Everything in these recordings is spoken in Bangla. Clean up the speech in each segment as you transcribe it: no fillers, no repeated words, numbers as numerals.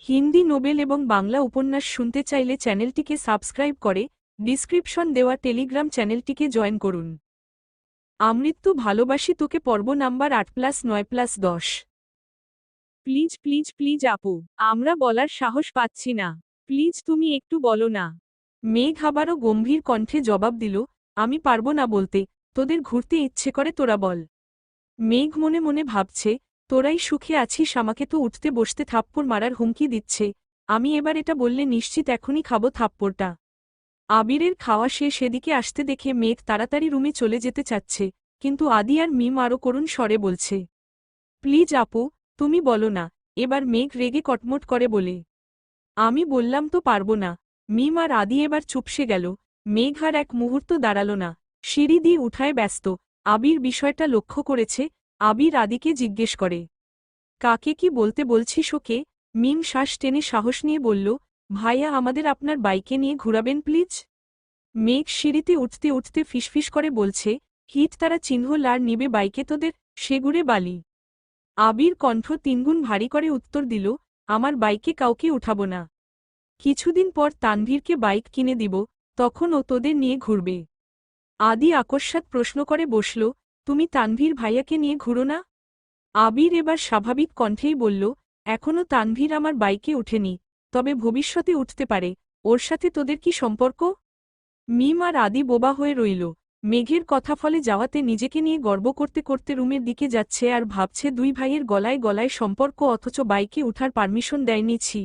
হিন্দি নোবেল এবং বাংলা উপন্যাস শুনতে চাইলে চ্যানেলটিকে সাবস্ক্রাইব করে ডিসক্রিপশন দেওয়া টেলিগ্রাম চ্যানেলটিকে জয়েন করুন। আমৃত্যু ভালোবাসি তোকে পর্ব নাম্বার 8+9+10। প্লিজ প্লিজ প্লিজ আপু, আমরা বলার সাহস পাচ্ছি না, প্লিজ তুমি একটু বলো না। মেঘ আবারও গম্ভীর কণ্ঠে জবাব দিল, আমি পারবো না বলতে, তোদের ঘুরতে ইচ্ছে করে তোরা বল। মেঘ মনে মনে ভাবছে, তোরাই সুখে আছিস, আমাকে তো উঠতে বসতে থাপ্পড় মারার হুমকি দিচ্ছে। আমি এবার এটা বললে নিশ্চিত এখনই খাবো থাপ্পড়টা। আবিরের খাওয়া শেষ সেদিকে আসতে দেখে মেঘ তাড়াতাড়ি রুমে চলে যেতে চাচ্ছে, কিন্তু আদি আর মিম আরও করুণ স্বরে বলছে, প্লিজ আপু, তুমি বলো না। এবার মেঘ রেগে কটমট করে বলে, আমি বললাম তো পারবো না। মিম আর আদি এবার চুপসে গেল। মেঘ আর এক মুহূর্ত দাঁড়াল না, সিঁড়ি দিয়ে উঠায় ব্যস্ত। আবির বিষয়টা লক্ষ্য করেছে। আবির আদিকে জিজ্ঞেস করে, কাকে কি বলতে বলছিস ওকে? মিম শ্বাস টেনে সাহস নিয়ে বলল, ভাইয়া আমাদের আপনার বাইকে নিয়ে ঘুরাবেন প্লিজ। মেঘ সিঁড়িতে উঠতে উঠতে ফিসফিস করে বলছে, হিট তারা চিহ্ন লার নিবে বাইকে তোদের, সেগুড়ে বালি। আবির কণ্ঠ তিনগুণ ভারী করে উত্তর দিল, আমার বাইকে কাউকে উঠাবো না। কিছুদিন পর তানভীরকে বাইক কিনে দিব, তখন ও তোদের নিয়ে ঘুরবে। আদি আকস্মাৎ প্রশ্ন করে বসল, তুমি তানভীর ভাইয়াকে নিয়ে ঘুরো না? আবির এবার স্বাভাবিক কণ্ঠেই বলল, এখনও তানভীর আমার বাইকে উঠেনি, তবে ভবিষ্যতে উঠতে পারে। ওর সাথে তোদের কি সম্পর্ক? মিম আর আদি বোবা হয়ে রইল। মেঘের কথা ফলে যাওয়াতে নিজেকে নিয়ে গর্ব করতে করতে রুমের দিকে যাচ্ছে আর ভাবছে দুই ভাইয়ের গলায় গলায় সম্পর্ক, অথচ বাইকে উঠার পারমিশন দেয়নি। ছি!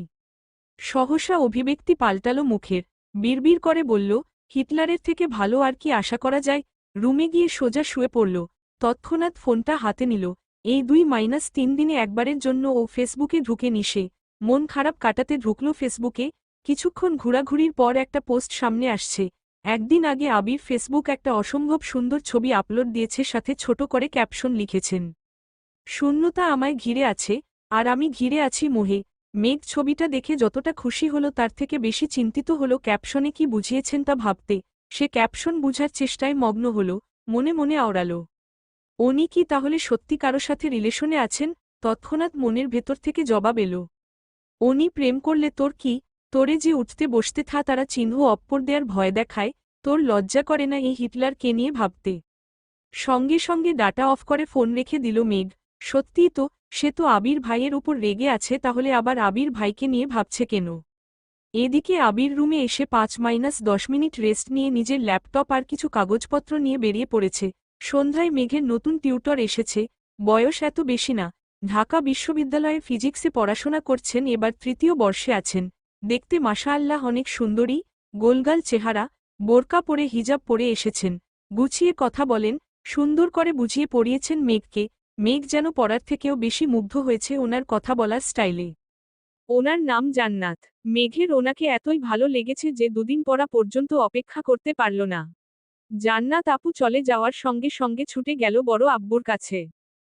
সহসা অভিব্যক্তি পাল্টাল মুখের, বিড়বিড় করে বলল, হিটলারের থেকে ভালো আর কি আশা করা যায়? রুমে গিয়ে সোজা শুয়ে পড়ল। তৎক্ষণাৎ ফোনটা হাতে নিল। এই 2-3 দিনে একবারের জন্য ও ফেসবুকে ঢুকে নিশে মন খারাপ কাটাতে ঢুকল ফেসবুকে। কিছুক্ষণ ঘোরাঘুরির পর একটা পোস্ট সামনে আসছে। একদিন আগে আবির ফেসবুক একটা অসম্ভব সুন্দর ছবি আপলোড দিয়েছে, সাথে ছোট করে ক্যাপশন লিখেছেন, শূন্যতা আমায় ঘিরে আছে, আর আমি ঘিরে আছি মোহে। মেঘ ছবিটা দেখে যতটা খুশি হলো তার থেকে বেশি চিন্তিত হলো ক্যাপশনে কি বুঝিয়েছেন তা ভাবতে। সে ক্যাপশন বুঝার চেষ্টায় মগ্ন হল, মনে মনে আওড়াল, উনি কি তাহলে সত্যি কারো সাথে রিলেশনে আছেন? তৎক্ষণাৎ মনের ভেতর থেকে জবাব এলো, উনি প্রেম করলে তোর কি? তোরে যে উঠতে বসতে থা তারা চিহ্ন অপ্পর দেয়ার ভয় দেখায়, তোর লজ্জা করে না এই হিটলারকে নিয়ে ভাবতে? সঙ্গে সঙ্গে ডাটা অফ করে ফোন রেখে দিল মেঘ। সত্যিই তো, সে তো আবির ভাইয়ের উপর রেগে আছে, তাহলে আবার আবির ভাইকে নিয়ে ভাবছে কেন? এদিকে আবির রুমে এসে 5-10 মিনিট রেস্ট নিয়ে নিজের ল্যাপটপ আর কিছু কাগজপত্র নিয়ে বেরিয়ে পড়েছে। সন্ধ্যায় মেঘের নতুন টিউটর এসেছে। বয়স এত বেশি না, ঢাকা বিশ্ববিদ্যালয়ে ফিজিক্সে পড়াশোনা করছেন, এবার 3য় বর্ষে আছেন। দেখতে মাশাআল্লাহ অনেক সুন্দরী, গোলগাল চেহারা, বোরকা পরে হিজাব পরে এসেছেন। গুছিয়ে কথা বলেন, সুন্দর করে বুঝিয়ে পড়িয়েছেন মেঘকে। মেঘ যেন পড়ার থেকেও বেশি মুগ্ধ হয়েছে ওনার কথা বলার স্টাইলে। ওনার নাম জান্নাত। মেঘের ওনাকে এতই ভালো লেগেছে যে দুদিন পড়া পর্যন্ত অপেক্ষা করতে পারল না। জান্নাত আপু চলে যাওয়ার সঙ্গে সঙ্গে ছুটে গেল বড় আব্বুর কাছে।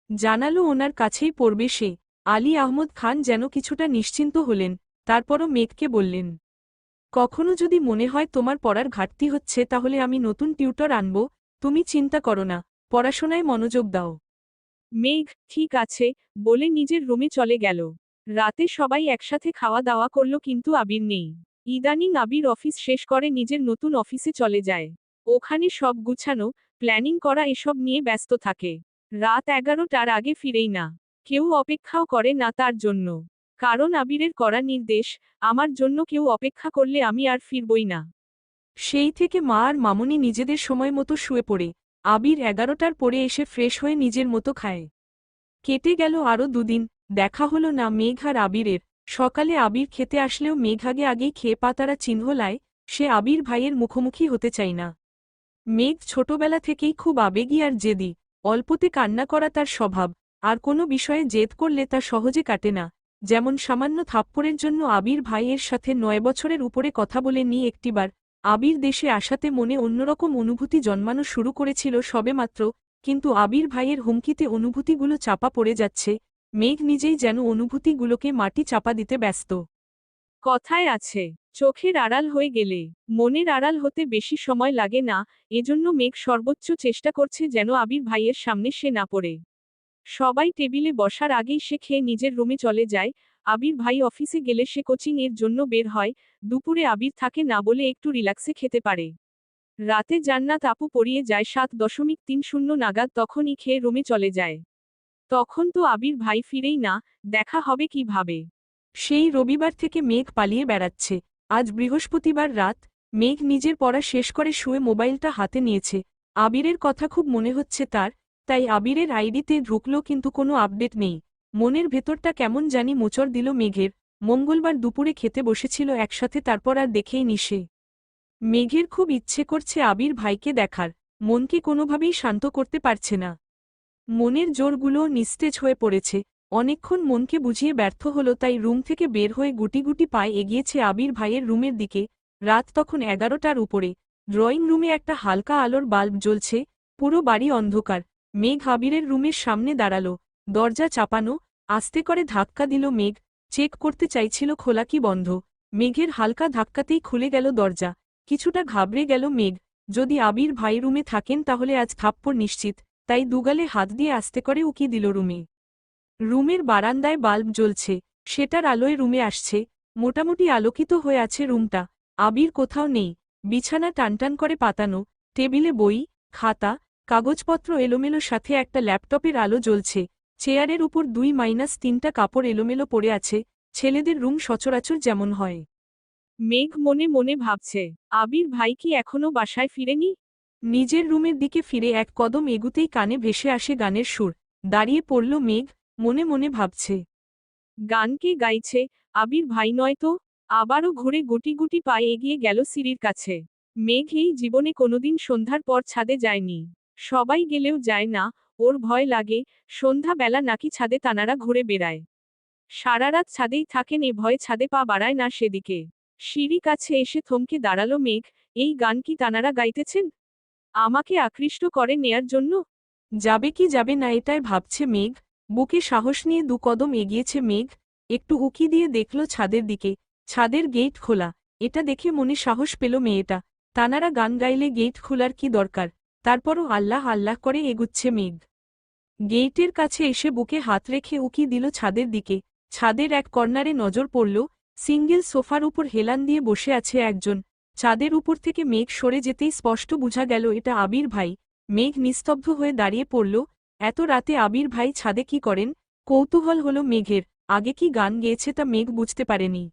জানালো ওনার কাছেই পড়বে সে। আলী আহমদ খান যেন কিছুটা নিশ্চিন্ত হলেন, তারপরও মেঘকে বললেন, কখনো যদি মনে হয় তোমার পড়ার ঘাটতি হচ্ছে তাহলে আমি নতুন টিউটর আনব, তুমি চিন্তা করো না, পড়াশোনায় মনোযোগ দাও। মেঘ ঠিক আছে বলে নিজের রুমে চলে গেল। রাতে সবাই একসাথে খাওয়া দাওয়া করল, কিন্তু আবির নেই। ইদানিং আবির অফিস শেষ করে নিজের নতুন অফিসে চলে যায়। ওখানে সব গুছানো, প্ল্যানিং করা এসব নিয়ে ব্যস্ত থাকে। রাত 11টার আগে ফিরেই না। কেউ অপেক্ষাও করে না তার জন্য। কারণ আবিরের করা নির্দেশ, আমার জন্য কেউ অপেক্ষা করলে আমি আর ফিরবই না। সেই থেকে মা আর মামুনি নিজেদের সময় মতো শুয়ে পড়ে। আবির 11টার পরে এসে ফ্রেশ হয়ে নিজের মতো খায়। কেটে গেল আরও 2 দিন, দেখা হলো না মেঘ আর আবিরের। সকালে আবির খেতে আসলেও মেঘ আগেই খেয়ে পাতারা চিহ্ন লায়, সে আবির ভাইয়ের মুখোমুখি হতে চায় না। মেঘ ছোটবেলা থেকেই খুব আবেগী আর জেদি, অল্পতে কান্না করা তার স্বভাব, আর কোনো বিষয়ে জেদ করলে তা সহজে কাটে না। যেমন সামান্য থাপ্পড়ের জন্য আবির ভাইয়ের সাথে 9 বছরের উপরে কথা বলে নি একটিবার। আবির দেশে আসাতে মনে অন্যরকম অনুভূতি জন্মানো শুরু করেছিল সবেমাত্র, কিন্তু আবির ভাইয়ের হুমকিতে অনুভূতিগুলো চাপা পড়ে যাচ্ছে। মেঘ নিজেই যেন অনুভূতিগুলোকে মাটি চাপা দিতে ব্যস্ত। কথায় আছে, চোখের আড়াল হয়ে গেলে মনের আড়াল হতে বেশি সময় লাগে না। এজন্য মেঘ সর্বোচ্চ চেষ্টা করছে যেন আবির ভাইয়ের সামনে সে না পড়ে। সবাই টেবিলে বসার আগেই সে খেয়ে নিজের রুমে চলে যায়। আবির ভাই অফিসে গেলে সে কোচিং এর জন্য বের হয়, দুপুরে আবির থাকে না বলে একটু রিল্যাক্সে খেতে পারে। রাতে জান্নাত আপু পড়িয়ে যায় 7:30 নাগাদ, তখনই খেয়ে রুমে চলে যায়। তখন তো আবির ভাই ফিরেই না, দেখা হবে কিভাবে। সেই রবিবার থেকে মেঘ পালিয়ে বেড়াচ্ছে। আজ বৃহস্পতিবার রাত, মেঘ নিজের পড়া শেষ করে শুয়ে মোবাইলটা হাতে নিয়েছে। আবিরের কথা খুব মনে হচ্ছে তার, তাই আবিরের আইডিতে ঢুকলো কিন্তু কোনো আপডেট নেই। মনের ভেতরটা কেমন জানি মোচড় দিল মেঘের। মঙ্গলবার দুপুরে খেতে বসেছিল একসাথে, তারপর আর দেখেই নি সে। মেঘের খুব ইচ্ছে করছে আবির ভাইকে দেখার, মনকে কোনোভাবেই শান্ত করতে পারছে না। মনের জোরগুলোও নিস্তেজ হয়ে পড়েছে। অনেকক্ষণ মনকে বুঝিয়ে ব্যর্থ হল, তাই রুম থেকে বের হয়ে গুটি গুটি পায়ে এগিয়েছে আবির ভাইয়ের রুমের দিকে। রাত তখন 11টার উপরে। ড্রয়িং রুমে একটা হালকা আলোর বাল্ব জ্বলছে, পুরো বাড়ি অন্ধকার। মেঘ আবিরের রুমের সামনে দাঁড়াল। দরজা চাপানো, আস্তে করে ধাক্কা দিল মেঘ, চেক করতে চাইছিল খোলা কি বন্ধ। মেঘের হালকা ধাক্কাতেই খুলে গেল দরজা। কিছুটা ঘাবড়ে গেল মেঘ। যদি আবির ভাই রুমে থাকেন তাহলে আজ থাপ্পড় নিশ্চিত, তাই দুগালে হাত দিয়ে আস্তে করে উকি দিল রুমে। রুমের বারান্দায় বাল্ব জ্বলছে, সেটার আলোয় রুমে আসছে। মোটামুটি আলোকিত হয়ে আছে রুমটা। আবির কোথাও নেই। বিছানা টানটান করে পাতানো, টেবিলে বই, খাতা, কাগজপত্র এলোমেলো, সাথে একটা ল্যাপটপের আলো জ্বলছে। চেয়ারের উপর 2-3টা কাপড় এলোমেলো পড়ে আছে, ছেলেদের রুম সচরাচর যেমন হয়। মেঘ মনে মনে ভাবছে, আবির ভাই কি এখনো বাসায় ফিরেনি। নিজের রুমের দিকে ফিরে এক কদম এগুতেই কানে ভেসে আসে গানের সুর। দাঁড়িয়ে পড়ল মেঘ, মনে মনে ভাবছে, গান কে গাইছে? আবির ভাই নয় তো। আবারও ঘুরে গুটি গুটি পায়ে এগিয়ে গেল সিঁড়ির কাছে। মেঘ এই জীবনে কোনোদিন সন্ধ্যার পর ছাদে যায়নি। সবাই গেলেও যায় না, ওর ভয় লাগে, সন্ধ্যা বেলা নাকি ছাদে তানারা ঘুরে বেড়ায়। সারারাত ছাদেই থাকেন, এ ভয়ে ছাদে পা বাড়ায় না সেদিকে। সিঁড়ি কাছে এসে থমকে দাঁড়ালো মেঘ। এই গান কি তানারা গাইতেছেন? আমাকে আকৃষ্ট করে নেয়ার জন্য? যাবে কি যাবে না এটাই ভাবছে মেঘ। বুকে সাহস নিয়ে 2 কদম এগিয়েছে মেঘ। একটু উকি দিয়ে দেখল ছাদের দিকে। ছাদের গেট খোলা। এটা দেখে মনে সাহস পেল মেয়েটা। তানারা গান গাইলে গেট খোলার কি দরকার? তারপরও আল্লাহ আল্লাহ করে এগুচ্ছে মেঘ। গেইটের কাছে এসে বুকে হাত রেখে উকি দিল ছাদের দিকে। ছাদের এক কর্নারে নজর পড়ল, সিঙ্গেল সোফার উপর হেলান দিয়ে বসে আছে একজন। ছাদের উপর থেকে মেঘ সরে যেতেই স্পষ্ট বোঝা গেল এটা আবির ভাই। মেঘ নিস্তব্ধ হয়ে দাঁড়িয়ে পড়ল। এত রাতে আবির ভাই ছাদে কি করেন? কৌতূহল হল মেঘের। আগে কি গান গেয়েছে তা মেঘ বুঝতে পারেনি।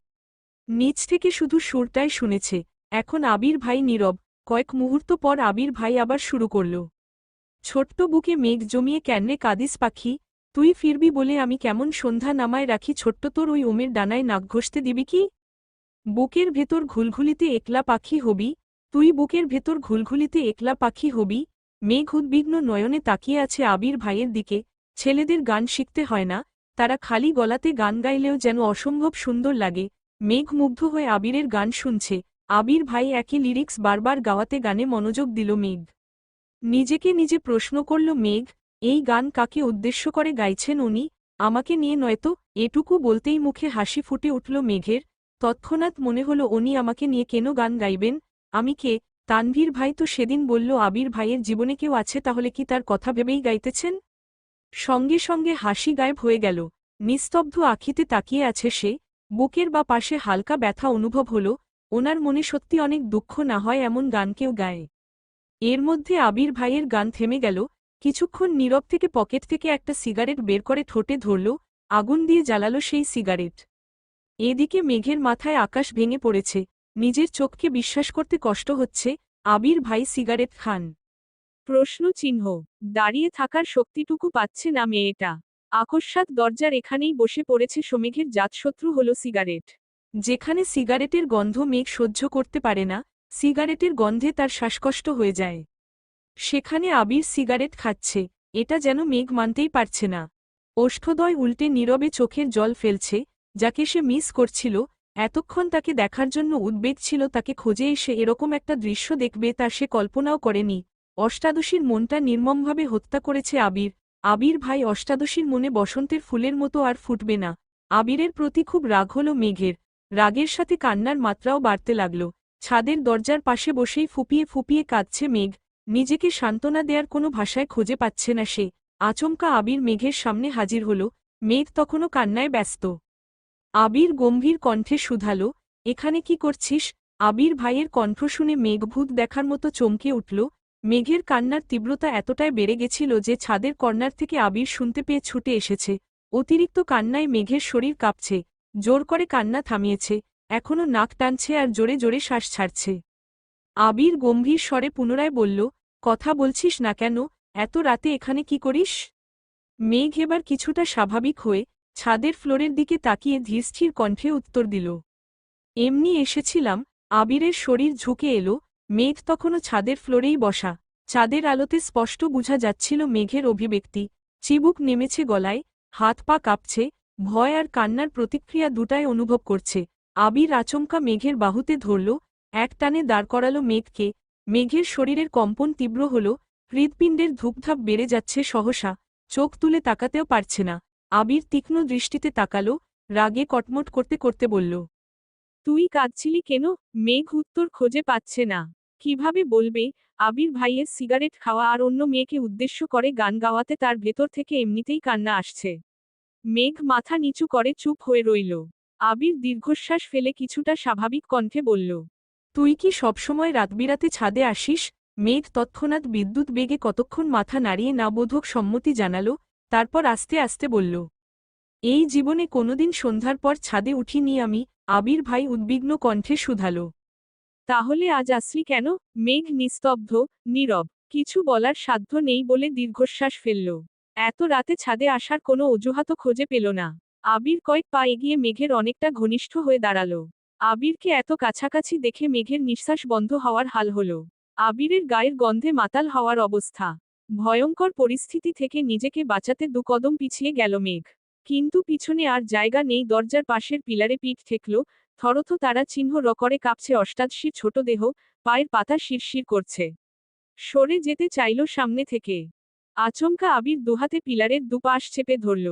নিচ থেকে শুধু সুরটাই শুনেছে। এখন আবির ভাই নীরব। কয়েক মুহূর্ত পর আবির ভাই আবার শুরু করল। ছোট্ট বুকে মেঘ জমিয়ে ক্যান্নে কাদিস পাখি, তুই ফিরবি বলে আমি কেমন সন্ধ্যা নামায় রাখি, ছোট্ট তোর ওই ওমের ডানায় নাক ঘষতে দিবি কি? বুকের ভেতর ঘুলঘুলিতে একলা পাখি হবি, তুই বুকের ভেতর ঘুলঘুলিতে একলা পাখি হবি। মেঘ উদ্বিগ্ন নয়নে তাকিয়ে আছে আবির ভাইয়ের দিকে। ছেলেদের গান শিখতে হয় না, তারা খালি গলাতে গান গাইলেও যেন অসম্ভব সুন্দর লাগে। মেঘ মুগ্ধ হয়ে আবিরের গান শুনছে। আবির ভাই একই লিরিক্স বারবার গাওয়াতে গানে মনোযোগ দিল মেঘ। নিজেকে নিজে প্রশ্ন করল মেঘ, এই গান কাকে উদ্দেশ্য করে গাইছেন উনি? আমাকে নিয়ে নয়তো? এটুকু বলতেই মুখে হাসি ফুটে উঠল মেঘের। তৎক্ষণাৎ মনে হলো উনি আমাকে নিয়ে কেন গান গাইবেন? আমি কে? তানভীর ভাই তো সেদিন বলল আবির ভাইয়ের জীবনে কেউ আছে, তাহলে কি তার কথা ভেবেই গাইতেছেন? সঙ্গে সঙ্গে হাসি গায়েব হয়ে গেল। নিস্তব্ধ আখিতে তাকিয়ে আছে সে। বুকের বা পাশে হালকা ব্যথা অনুভব হল। ওনার মনে সত্যি অনেক দুঃখ না হয় এমন গান কেউ গায়। এর মধ্যে আবির ভাইয়ের গান থেমে গেল। কিছুক্ষণ নীরব থেকে পকেট থেকে একটা সিগারেট বের করে ঠোঁটে ধরল, আগুন দিয়ে জ্বালালো সেই সিগারেট। এদিকে মেঘের মাথায় আকাশ ভেঙে পড়েছে। নিজের চোখকে বিশ্বাস করতে কষ্ট হচ্ছে, আবির ভাই সিগারেট খান। প্রশ্নচিহ্ন। দাঁড়িয়ে থাকার শক্তিটুকু পাচ্ছে না মেয়েটা। আকস্মাৎ দরজার এখানেই বসে পড়েছে সমেঘের জাতশত্রু হল সিগারেট। যেখানে সিগারেটের গন্ধ মেঘ সহ্য করতে পারে না, সিগারেটের গন্ধে তার শ্বাসকষ্ট হয়ে যায়, সেখানে আবির সিগারেট খাচ্ছে। এটা যেন মেঘ মানতেই পারছে না। ওষ্ঠদয় উল্টে নীরবে চোখের জল ফেলছে। যাকে সে মিস করছিল, এতক্ষণ তাকে দেখার জন্য উদ্বেগ ছিল, তাকে খোঁজে এসে এরকম একটা দৃশ্য দেখবে তা সে কল্পনাও করেনি। অষ্টাদশীর মনটা নির্মমভাবে হত্যা করেছে আবির। আবির ভাই অষ্টাদশীর মনে বসন্তের ফুলের মতো আর ফুটবে না। আবিরের প্রতি খুব রাগ হল মেঘের। রাগের সাথে কান্নার মাত্রাও বাড়তে লাগল। ছাদের দরজার পাশে বসেই ফুপিয়ে ফুপিয়ে কাঁদছে মেঘ। নিজেকে সান্ত্বনা দেয়ার কোনো ভাষায় খুঁজে পাচ্ছে না সে। আচমকা আবির মেঘের সামনে হাজির হল। মেঘ তখনও কান্নায় ব্যস্ত। আবির গম্ভীর কণ্ঠে শুধালো, এখানে কি করছিস? আবির ভাইয়ের কণ্ঠ শুনে মেঘভূত দেখার মতো চমকে উঠল। মেঘের কান্নার তীব্রতা এতটাই বেড়ে গেছিল যে ছাদের কর্নার থেকে আবির শুনতে পেয়ে ছুটে এসেছে। অতিরিক্ত কান্নায় মেঘের শরীর কাঁপছে, জোর করে কান্না থামিয়েছে, এখনও নাক টানছে আর জোরে জোরে শ্বাস ছাড়ছে। আবির গম্ভীর স্বরে পুনরায় বলল, কথা বলছিস না কেন? এত রাতে এখানে কি করিস? মেঘ এবার কিছুটা স্বাভাবিক হয়ে ছাদের ফ্লোরের দিকে তাকিয়ে ধীরস্থির কণ্ঠে উত্তর দিল, এমনি এসেছিলাম। আবিরের শরীর ঝুঁকে এলো। মেঘ তখনও ছাদের ফ্লোরেই বসা। চাঁদের আলোতে স্পষ্ট বোঝা যাচ্ছিল মেঘের অভিব্যক্তি। চিবুক নেমেছে গলায়, হাত পা কাঁপছে, ভয় আর কান্নার প্রতিক্রিয়া দুটাই অনুভব করছে। আবির আচমকা মেঘের বাহুতে ধরল, এক টানে দাঁড় করালো মেঘকে। মেঘের শরীরের কম্পন তীব্র হল, হৃৎপিণ্ডের ধূপধাপ বেড়ে যাচ্ছে সহসা, চোখ তুলে তাকাতেও পারছে না। আবির তীক্ষ্ণ দৃষ্টিতে তাকালো, রাগে কটমট করতে করতে বলল, তুই কাঁদছিলি কেন? মেঘ উত্তর খুঁজে পাচ্ছে না। কিভাবে বলবে? আবির ভাইয়ের সিগারেট খাওয়া আর অন্য মেয়েকে উদ্দেশ্য করে গান গাওয়াতে তার ভেতর থেকে এমনিতেই কান্না আসছে। মেঘ মাথা নিচু করে চুপ হয়ে রইল। আবির দীর্ঘশ্বাস ফেলে কিছুটা স্বাভাবিক কণ্ঠে বলল, তুই কি সবসময় রাতবিরাতে ছাদে আসিস? মেঘ তৎক্ষণাৎ বিদ্যুৎ বেগে কতক্ষণ মাথা নাড়িয়ে না বোধক সম্মতি জানাল, তারপর আস্তে আস্তে বলল, এই জীবনে কোনোদিন সন্ধ্যার পর ছাদে উঠিনি আমি। আবির ভাই উদ্বিগ্ন কণ্ঠে শুধাল, তাহলে আজ আসলি কেন? মেঘ নিস্তব্ধ, নীরব, কিছু বলার সাধ্য নেই বলে দীর্ঘশ্বাস ফেলল। এত রাতে ছাদে আসার কোনো অজুহাতও খুঁজে পেল না। আবির কয়েক পা এগিয়ে মেঘের অনেকটা ঘনিষ্ঠ হয়ে দাঁড়াল। আবিরকে এত কাছাকাছি দেখে মেঘের নিঃশ্বাস বন্ধ হওয়ার হাল হল। আবিরের গায়ের গন্ধে মাতাল হওয়ার অবস্থা। ভয়ঙ্কর পরিস্থিতি থেকে নিজেকে বাঁচাতে দু কদম পিছিয়ে গেল মেঘ। কিন্তু পিছনে আর জায়গা নেই। দরজার পাশের পিলারে পিঠ ঠেকল, থরথ তারা চিহ্ন করে কাঁপছে অষ্টাদশীর ছোট দেহ, পায়ের পাতা শিরশির করছে। সরে যেতে চাইল সামনে থেকে। আচমকা আবির দুহাতে পিলারের দুপাশ চেপে ধরল।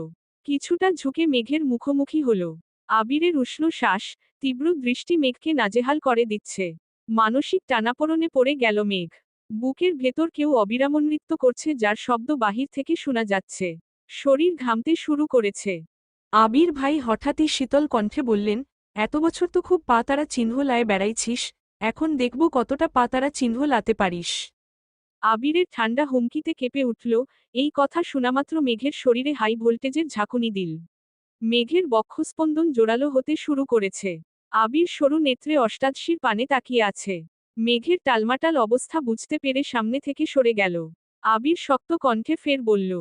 কিছুটা ঝুঁকে মেঘের মুখোমুখি হল। আবিরের উষ্ণ শ্বাস, তীব্র দৃষ্টি মেঘকে নাজেহাল করে দিচ্ছে। মানসিক টানাপোড়েনে পড়ে গেল মেঘ। বুকের ভেতর কেউ অবিরাম নৃত্য করছে, যার শব্দ বাহির থেকে শোনা যাচ্ছে। শরীর ঘামতে শুরু করেছে। আবির ভাই হঠাৎই শীতল কণ্ঠে বললেন, এত বছর তো খুব পাতারা চিহ্ন লায়ে বেড়াইছিস, এখন দেখব কতটা পাতারা চিহ্ন লাতে পারিস। আবিরের ঠান্ডা হুমকিতে কেঁপে উঠল। এই কথা শোনামাত্র মেঘের শরীরে হাই ভোল্টেজের ঝাঁকুনি দিল। মেঘের বক্ষস্পন্দন জোরালো হতে শুরু করেছে। আবির সরু নেত্রে অষ্টাদশীর পানে তাকিয়ে আছে। মেঘের টালমাটাল অবস্থা বুঝতে পেরে সামনে থেকে সরে গেল। আবির শক্ত কণ্ঠে ফের বলল,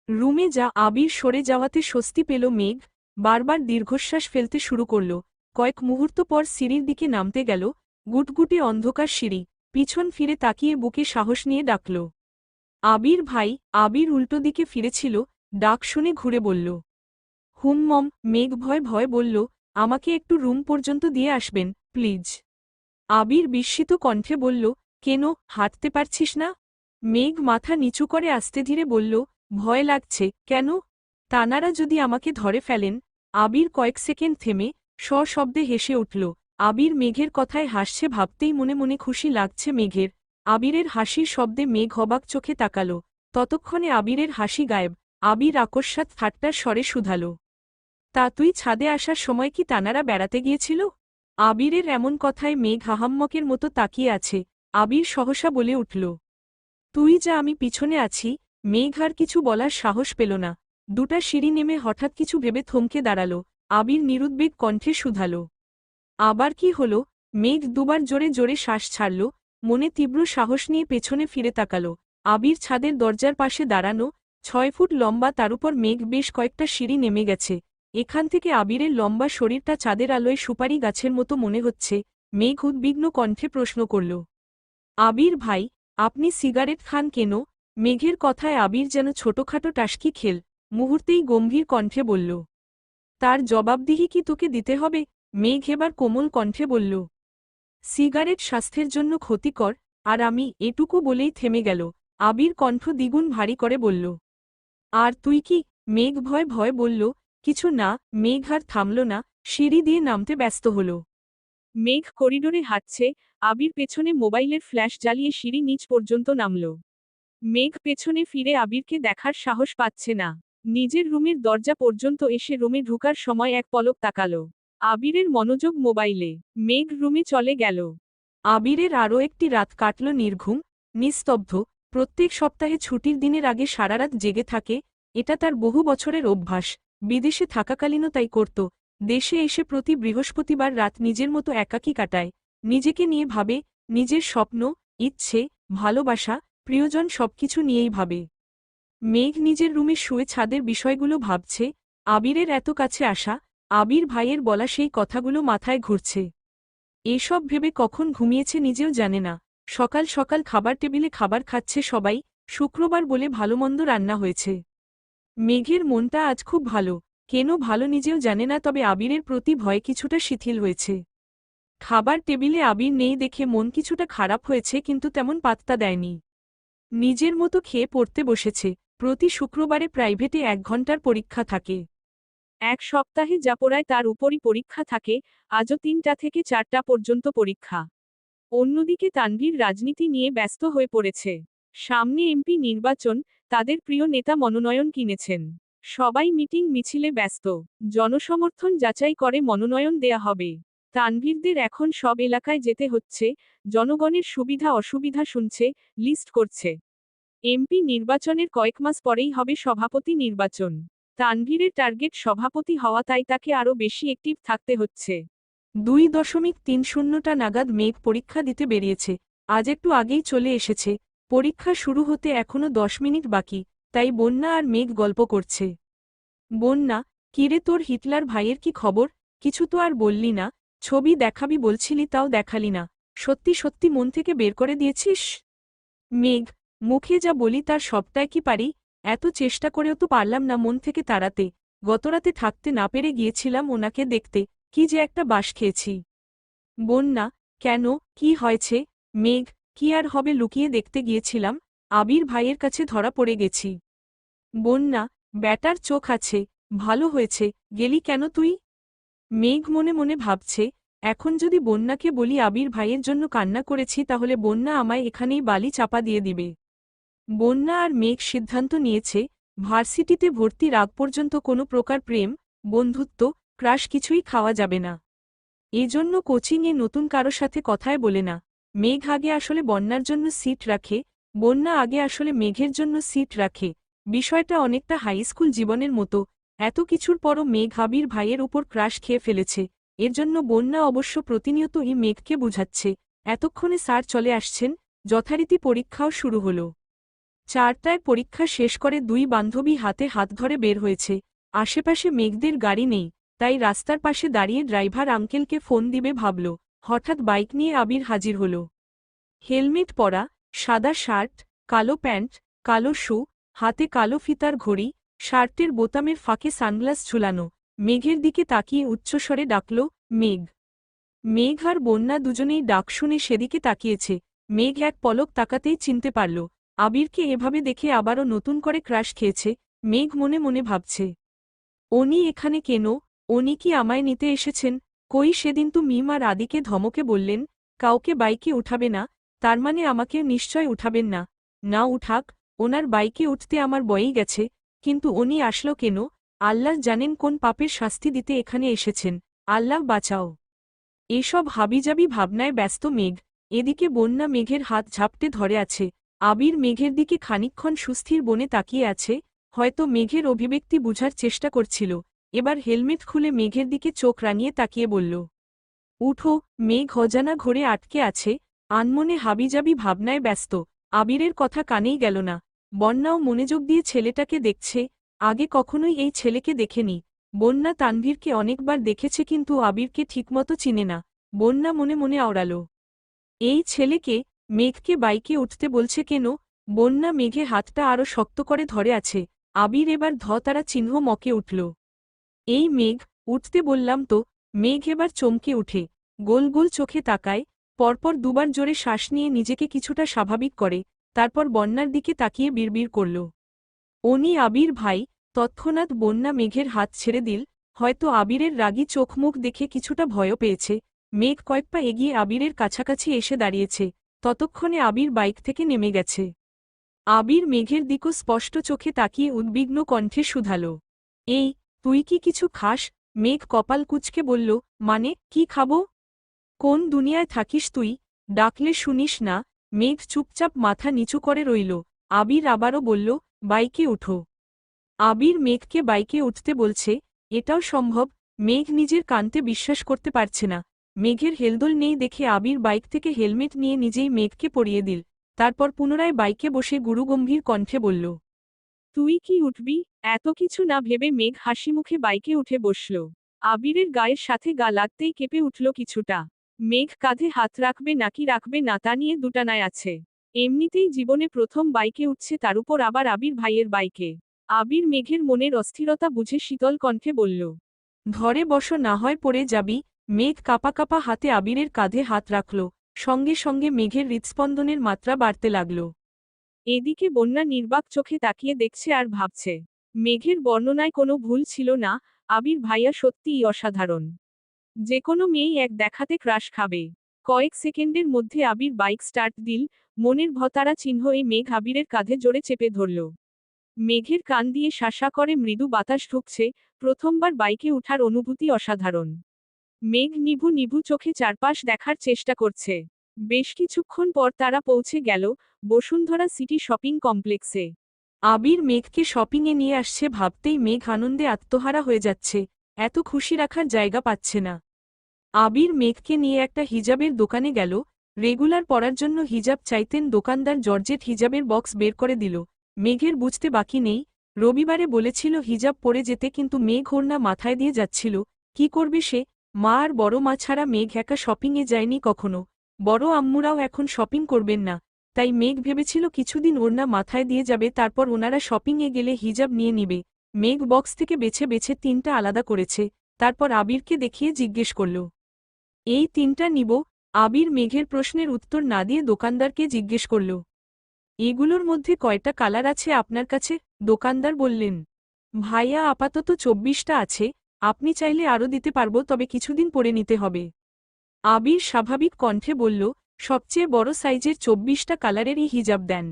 রুমে যা। আবির সরে যাওয়াতে স্বস্তি পেল মেঘ, বারবার দীর্ঘশ্বাস ফেলতে শুরু করল। কয়েক মুহূর্ত পর সিঁড়ির দিকে নামতে গেল। গুটগুটে অন্ধকার সিঁড়ি। পিছন ফিরে তাকিয়ে বুকে সাহস নিয়ে ডাকল, আবির ভাই। আবির উল্টো দিকে ফিরেছিল, ডাক শুনে ঘুরে বলল, হুম। মেঘ ভয় ভয় বলল, আমাকে একটু রুম পর্যন্ত দিয়ে আসবেন, প্লিজ। আবির বিস্মিত কণ্ঠে বলল, কেন, হাঁটতে পারছিস না? মেঘ মাথা নিচু করে আস্তে ধীরে বলল, ভয় লাগছে। কেন? তানারা যদি আমাকে ধরে ফেলেন। আবির কয়েক সেকেন্ড থেমে সশব্দে হেসে উঠল। আবির মেঘের কথায় হাসছে ভাবতেই মনে মনে খুশি লাগছে মেঘের। আবিরের হাসির শব্দে মেঘ অবাক চোখে তাকাল। ততক্ষণে আবিরের হাসি গায়েব। আবির আকস্মাৎ ঠাট্টার স্বরে শুধাল, তা তুই ছাদে আসার সময় কি তানারা বেড়াতে গিয়েছিল? আবিরের এমন কথায় মেঘ হাহাম্মকের মতো তাকিয়ে আছে। আবির সহসা বলে উঠল, তুই যা, আমি পিছনে আছি। মেঘ আর কিছু বলার সাহস পেল না। দুটা সিঁড়ি নেমে হঠাৎ কিছু ভেবে থমকে দাঁড়াল। আবির নিরুদ্বেগ কণ্ঠে শুধাল, আবার কি হল? মেঘ দুবার জোরে জোরে শ্বাস ছাড়ল, মনে তীব্র সাহস নিয়ে পেছনে ফিরে তাকাল। আবির ছাদের দরজার পাশে দাঁড়ানো, 6 ফুট লম্বা, তার উপর মেঘ বেশ কয়েকটা সিঁড়ি নেমে গেছে। এখান থেকে আবিরের লম্বা শরীরটা চাঁদের আলোয় সুপারি গাছের মতো মনে হচ্ছে। মেঘ উদ্বিগ্ন কণ্ঠে প্রশ্ন করল, আবির ভাই, আপনি সিগারেট খান কেন? মেঘের কথায় আবির যেন ছোটখাটো টাস্কি খেল, মুহূর্তেই গম্ভীর কণ্ঠে বলল, তার জবাবদিহি কি তোকে দিতে হবে? মেঘ এবার কোমল কণ্ঠে বলল, সিগারেট স্বাস্থ্যের জন্য ক্ষতিকর। আর আমি। এটুকু বলেই থেমে গেল। আবির কণ্ঠ দ্বিগুণ ভারী করে বলল, আর তুই কি? মেঘ ভয় ভয় বলল, কিছু না। মেঘ আর থামল না, সিঁড়ি দিয়ে নামতে ব্যস্ত হল। মেঘ করিডোরে হাঁটছে, আবির পেছনে মোবাইলের ফ্ল্যাশ জ্বালিয়ে সিঁড়ি নিচ পর্যন্ত নামল। মেঘ পেছনে ফিরে আবিরকে দেখার সাহস পাচ্ছে না। নিজের রুমের দরজা পর্যন্ত এসে রুমে ঢুকার সময় এক পলক তাকালো। আবিরের মনোযোগ মোবাইলে। মেঘ রুমে চলে গেল। আবিরের আরও একটি রাত কাটল নির্ঘুম, নিস্তব্ধ। প্রত্যেক সপ্তাহে ছুটির দিনের আগে সারারাত জেগে থাকে, এটা তার বহু বছরের অভ্যাস। বিদেশে থাকাকালীনও তাই করত। দেশে এসে প্রতি বৃহস্পতিবার রাত নিজের মতো একাকী কাটায়। নিজেকে নিয়ে ভাবে, নিজের স্বপ্ন, ইচ্ছে, ভালোবাসা, প্রিয়জন সবকিছু নিয়েই ভাবে। মেঘ নিজের রুমে শুয়ে ছাদের বিষয়গুলো ভাবছে, আবিরের এত কাছে আসা, আবির ভাইয়ের বলা সেই কথাগুলো মাথায় ঘুরছে। এসব ভেবে কখন ঘুমিয়েছে নিজেও জানে না। সকাল সকাল খাবার টেবিলে খাবার খাচ্ছে সবাই, শুক্রবার বলে ভালোমন্দ রান্না হয়েছে। মেঘের মনটা আজ খুব ভালো, কেন ভালো নিজেও জানে না, তবে আবিরের প্রতি ভয় কিছুটা শিথিল হয়েছে। খাবার টেবিলে আবির নেই দেখে মন কিছুটা খারাপ হয়েছে, কিন্তু তেমন পাত্তা দেয়নি। নিজের মতো খেয়ে পড়তে বসেছে। প্রতি শুক্রবারে প্রাইভেটে 1 ঘন্টার পরীক্ষা থাকে। এক সপ্তাহে যা পড়ায় তার উপরই পরীক্ষা থাকে, আজও 3টা থেকে 4টা পর্যন্ত পরীক্ষা। অন্যদিকে তানভীর রাজনীতি নিয়ে ব্যস্ত হয়ে পড়েছে। সামনে এমপি নির্বাচন, তাদের প্রিয় নেতা মনোনয়ন কিনেছেন। সবাই মিটিং মিছিলে ব্যস্ত। জনসমর্থন যাচাই করে মনোনয়ন দেয়া হবে। তানভীরদের এখন সব এলাকায় যেতে হচ্ছে, জনগণের সুবিধা অসুবিধা শুনছে, লিস্ট করছে। এমপি নির্বাচনের কয়েক মাস পরেই হবে সভাপতি নির্বাচন। তানভীরের টার্গেট সভাপতি হওয়া, তাই তাকে আরও বেশি অ্যাক্টিভ থাকতে হচ্ছে। 2.30টা নাগাদ মেঘ পরীক্ষা দিতে বেরিয়েছে। আজ একটু আগেই চলে এসেছে। পরীক্ষা শুরু হতে এখনো 10 মিনিট বাকি, তাই বন্যা আর মেঘ গল্প করছে। বন্যা, কিরে তোর হিটলার ভাইয়ের কি খবর? কিছু তো আর বললি না, ছবি দেখাবি বলছিলি তাও দেখালি না, সত্যি সত্যি মন থেকে বের করে দিয়েছিস? মেঘ, মুখে যা বলি তার সবটাই কি পারি? এত চেষ্টা করেও তো পারলাম না মন থেকে তাড়াতে। গতরাতে থাকতে না পেরে গিয়েছিলাম ওনাকে দেখতে, কি যে একটা বাস খেয়েছি। বন্যা, কেন, কি হয়েছে? মেঘ, কি আর হবে, লুকিয়ে দেখতে গিয়েছিলাম, আবির ভাইয়ের কাছে ধরা পড়ে গেছি। বন্যা, ব্যাটার চোখ আছে, ভালো হয়েছে, গেলি কেন তুই? মেঘ মনে মনে ভাবছে, এখন যদি বন্যাকে বলি আবির ভাইয়ের জন্য কান্না করেছি, তাহলে বন্যা আমায় এখানেই বালি চাপা দিয়ে দিবে। বন্যা আর মেঘ সিদ্ধান্ত নিয়েছে, ভার্সিটিতে ভর্তির আগ পর্যন্ত কোনো প্রকার প্রেম, বন্ধুত্ব, ক্রাশ কিছুই খাওয়া যাবে না। এজন্য কোচিংয়ে নতুন কারো সাথে কথায় বলে না। মেঘ আগে আসলে বন্যার জন্য সিট রাখে, বন্যা আগে আসলে মেঘের জন্য সিট রাখে। বিষয়টা অনেকটা হাইস্কুল জীবনের মতো। এত কিছুর পরও মেঘ আবির ভাইয়ের উপর ক্রাশ খেয়ে ফেলেছে। এর জন্য বন্যা অবশ্য প্রতিনিয়তই মেঘকে বুঝাচ্ছে। এতক্ষণে স্যার চলে আসছেন, যথারীতি পরীক্ষাও শুরু হল। 4টায় পরীক্ষা শেষ করে 2 বান্ধবী হাতে হাত ধরে বের হয়েছে। আশেপাশে মেঘদের গাড়ি নেই, তাই রাস্তার পাশে দাঁড়িয়ে ড্রাইভার আঙ্কেলকে ফোন দিবে ভাবল। হঠাৎ বাইক নিয়ে আবির হাজির হল। হেলমেট পরা, সাদা শার্ট, কালো প্যান্ট, কালো শু, হাতে কালো ফিতার ঘড়ি, শার্টের বোতামের ফাঁকে সানগ্লাস ঝুলানো। মেঘের দিকে তাকিয়ে উচ্চস্বরে ডাকল, মেঘ। মেঘ আর বন্যা দুজনেই ডাক শুনে সেদিকে তাকিয়েছে। মেঘ এক পলক তাকাতেই চিনতে পারল, আবিরকে এভাবে দেখে আবারও নতুন করে ক্রাশ খেয়েছে। মেঘ মনে মনে ভাবছে, উনি এখানে কেন? উনি কি আমায় নিতে এসেছেন? কই সেদিন তো মিম আর আদিকে ধমকে বললেন, কাউকে বাইকে উঠাবে না, তার মানে আমাকেও নিশ্চয় উঠাবেন না। না উঠাক, ওনার বাইকে উঠতে আমার বয়েই গেছে, কিন্তু উনি আসলো কেন? আল্লাহ জানেন কোন পাপের শাস্তি দিতে এখানে এসেছেন, আল্লাহ বাঁচাও। এসব হাবিজাবি ভাবনায় ব্যস্ত মেঘ। এদিকে বন্যা মেঘের হাত ঝাপটে ধরে আছে। আবির মেঘের দিকে খানিকক্ষণ সুস্থির বনে তাকিয়ে আছে, হয়তো মেঘের অভিব্যক্তি বুঝার চেষ্টা করছিল। এবার হেলমেট খুলে মেঘের দিকে চোখ রাঙিয়ে তাকিয়ে বলল, উঠো। মেঘ অজানা ঘরে আটকে আছে, আনমনে হাবিজাবি ভাবনায় ব্যস্ত। আবিরের কথা কানেই গেল না। বন্যাও মনোযোগ দিয়ে ছেলেটাকে দেখছে, আগে কখনোই এই ছেলেকে দেখেনি। বন্যা তানভীরকে অনেকবার দেখেছে, কিন্তু আবিরকে ঠিকমতো চিনে না। বন্যা মনে মনে আওড়াল, এই ছেলেকে, মেঘকে বাইকে উঠতে বলছে কেন? বন্যা মেঘে হাতটা আরও শক্ত করে ধরে আছে। আবির এবার ধতারা চিহ্ন মকে উঠল। এই মেঘ, উঠতে বললাম তো। মেঘ এবার চমকে উঠে, গোল গোল চোখে তাকায়, পরপর দুবার জোরে শ্বাস নিয়ে নিজেকে কিছুটা স্বাভাবিক করে, তারপর বন্যার দিকে তাকিয়ে বিড়বিড় করল, উনি আবির ভাই। তৎক্ষণাৎ বন্যা মেঘের হাত ছেড়ে দিল, হয়তো আবিরের রাগী চোখমুখ দেখে কিছুটা ভয়ও পেয়েছে। মেঘ কয়েক পা এগিয়ে আবিরের কাছাকাছি এসে দাঁড়িয়েছে, ততক্ষণে আবির বাইক থেকে নেমে গেছে। আবির মেঘের দিকও স্পষ্ট চোখে তাকিয়ে উদ্বিগ্ন কণ্ঠে শুধাল, এই, তুই কি কিছু খাস? মেঘ কপাল কুঁচকে বলল, মানে, কি খাবো? কোন দুনিয়ায় থাকিস তুই? ডাকলে শুনিস না? মেঘ চুপচাপ মাথা নিচু করে রইল। আবির আবারও বলল, বাইকে উঠো। আবির মেঘকে বাইকে উঠতে বলছে, এটাও সম্ভব? মেঘ নিজের কানতে বিশ্বাস করতে পারছে না। মেঘের হেলদোল নেই দেখে আবির বাইক থেকে হেলমেট নিয়ে নিজেই মেঘকে পরিয়ে দিল। তারপর পুনরায় বাইকে বসে গুরুগম্ভীর কণ্ঠে বলল, তুই কি উঠবি? এত কিছু না ভেবে মেঘ হাসিমুখে বাইকে উঠে বসল। আবিরের গায়ের সাথে গা লাগতেই কেঁপে উঠল কিছুটা। মেঘ কাঁধে হাত রাখবে নাকি রাখবে না তা নিয়ে দুটানায় আছে। এমনিতেই জীবনে প্রথম বাইকে উঠছে, তার উপর আবার আবির ভাইয়ের বাইকে। আবির মেঘের মনের অস্থিরতা বুঝে শীতল কণ্ঠে বলল, ধরে বসো, না হয় পড়ে যাবি। মেঘ কাঁপা কাঁপা হাতে আবিরের কাঁধে হাত রাখল। সঙ্গে সঙ্গে মেঘের হৃৎস্পন্দনের মাত্রা বাড়তে লাগল। এদিকে বন্যা নির্বাক চোখে তাকিয়ে দেখছে আর ভাবছে, মেঘের বর্ণনায় কোনো ভুল ছিল না, আবির ভাইয়া সত্যিই অসাধারণ। যে কোনো মেয়েই এক দেখাতে ক্রাশ খাবে। কয়েক সেকেন্ডের মধ্যে আবির বাইক স্টার্ট দিল। মনের ভতারা চিহ্ন এই মেঘ আবিরের কাঁধে জোরে চেপে ধরল। মেঘের কান দিয়ে শাসা করে মৃদু বাতাস ঢুকছে। প্রথমবার বাইকে ওঠার অনুভূতি অসাধারণ। মেঘ নিভু নিভু চোখে চারপাশ দেখার চেষ্টা করছে। বেশ কিছুক্ষণ পর তারা পৌঁছে গেল বসুন্ধরা সিটি শপিং কমপ্লেক্সে। আবির মেঘকে শপিংয়ে নিয়ে আসছে ভাবতেই মেঘ আনন্দে আত্মহারা হয়ে যাচ্ছে। এত খুশি রাখার জায়গা পাচ্ছে না। আবির মেঘকে নিয়ে একটা হিজাবের দোকানে গেল। রেগুলার পরার জন্য হিজাব চাইতেন দোকানদার জর্জেট হিজাবের বক্স বের করে দিল। মেঘের বুঝতে বাকি নেই। রবিবারে বলেছিল হিজাব পরে যেতে, কিন্তু মেঘ ওড়না মাথায় দিয়ে যাচ্ছিল। কি করবে সে? মা আর বড় মা ছাড়া মেঘ একা শপিংয়ে যায়নি কখনো। বড় আম্মুরাও এখন শপিং করবেন না। তাই মেঘ ভেবেছিল কিছুদিন ওড়না মাথায় দিয়ে যাবে, তারপর ওনারা শপিংয়ে গেলে হিজাব নিয়ে নিবে। মেঘ বক্স থেকে বেছে বেছে 3টা আলাদা করেছে। তারপর আবিরকে দেখিয়ে জিজ্ঞেস করল, এই 3টা নিব? আবির মেঘের প্রশ্নের উত্তর না দিয়ে দোকানদারকে জিজ্ঞেস করল, এগুলোর মধ্যে কয়টা কালার আছে আপনার কাছে? দোকানদার বললেন, ভাইয়া আপাতত 24টা আছে, আপনি চাইলে আরও দিতে পারব, তবে কিছুদিন পরে নিতে হবে। আবির স্বাভাবিক কণ্ঠে বলল, সবচেয়ে বড় সাইজের 24টা কালারেরই হিজাব দেন।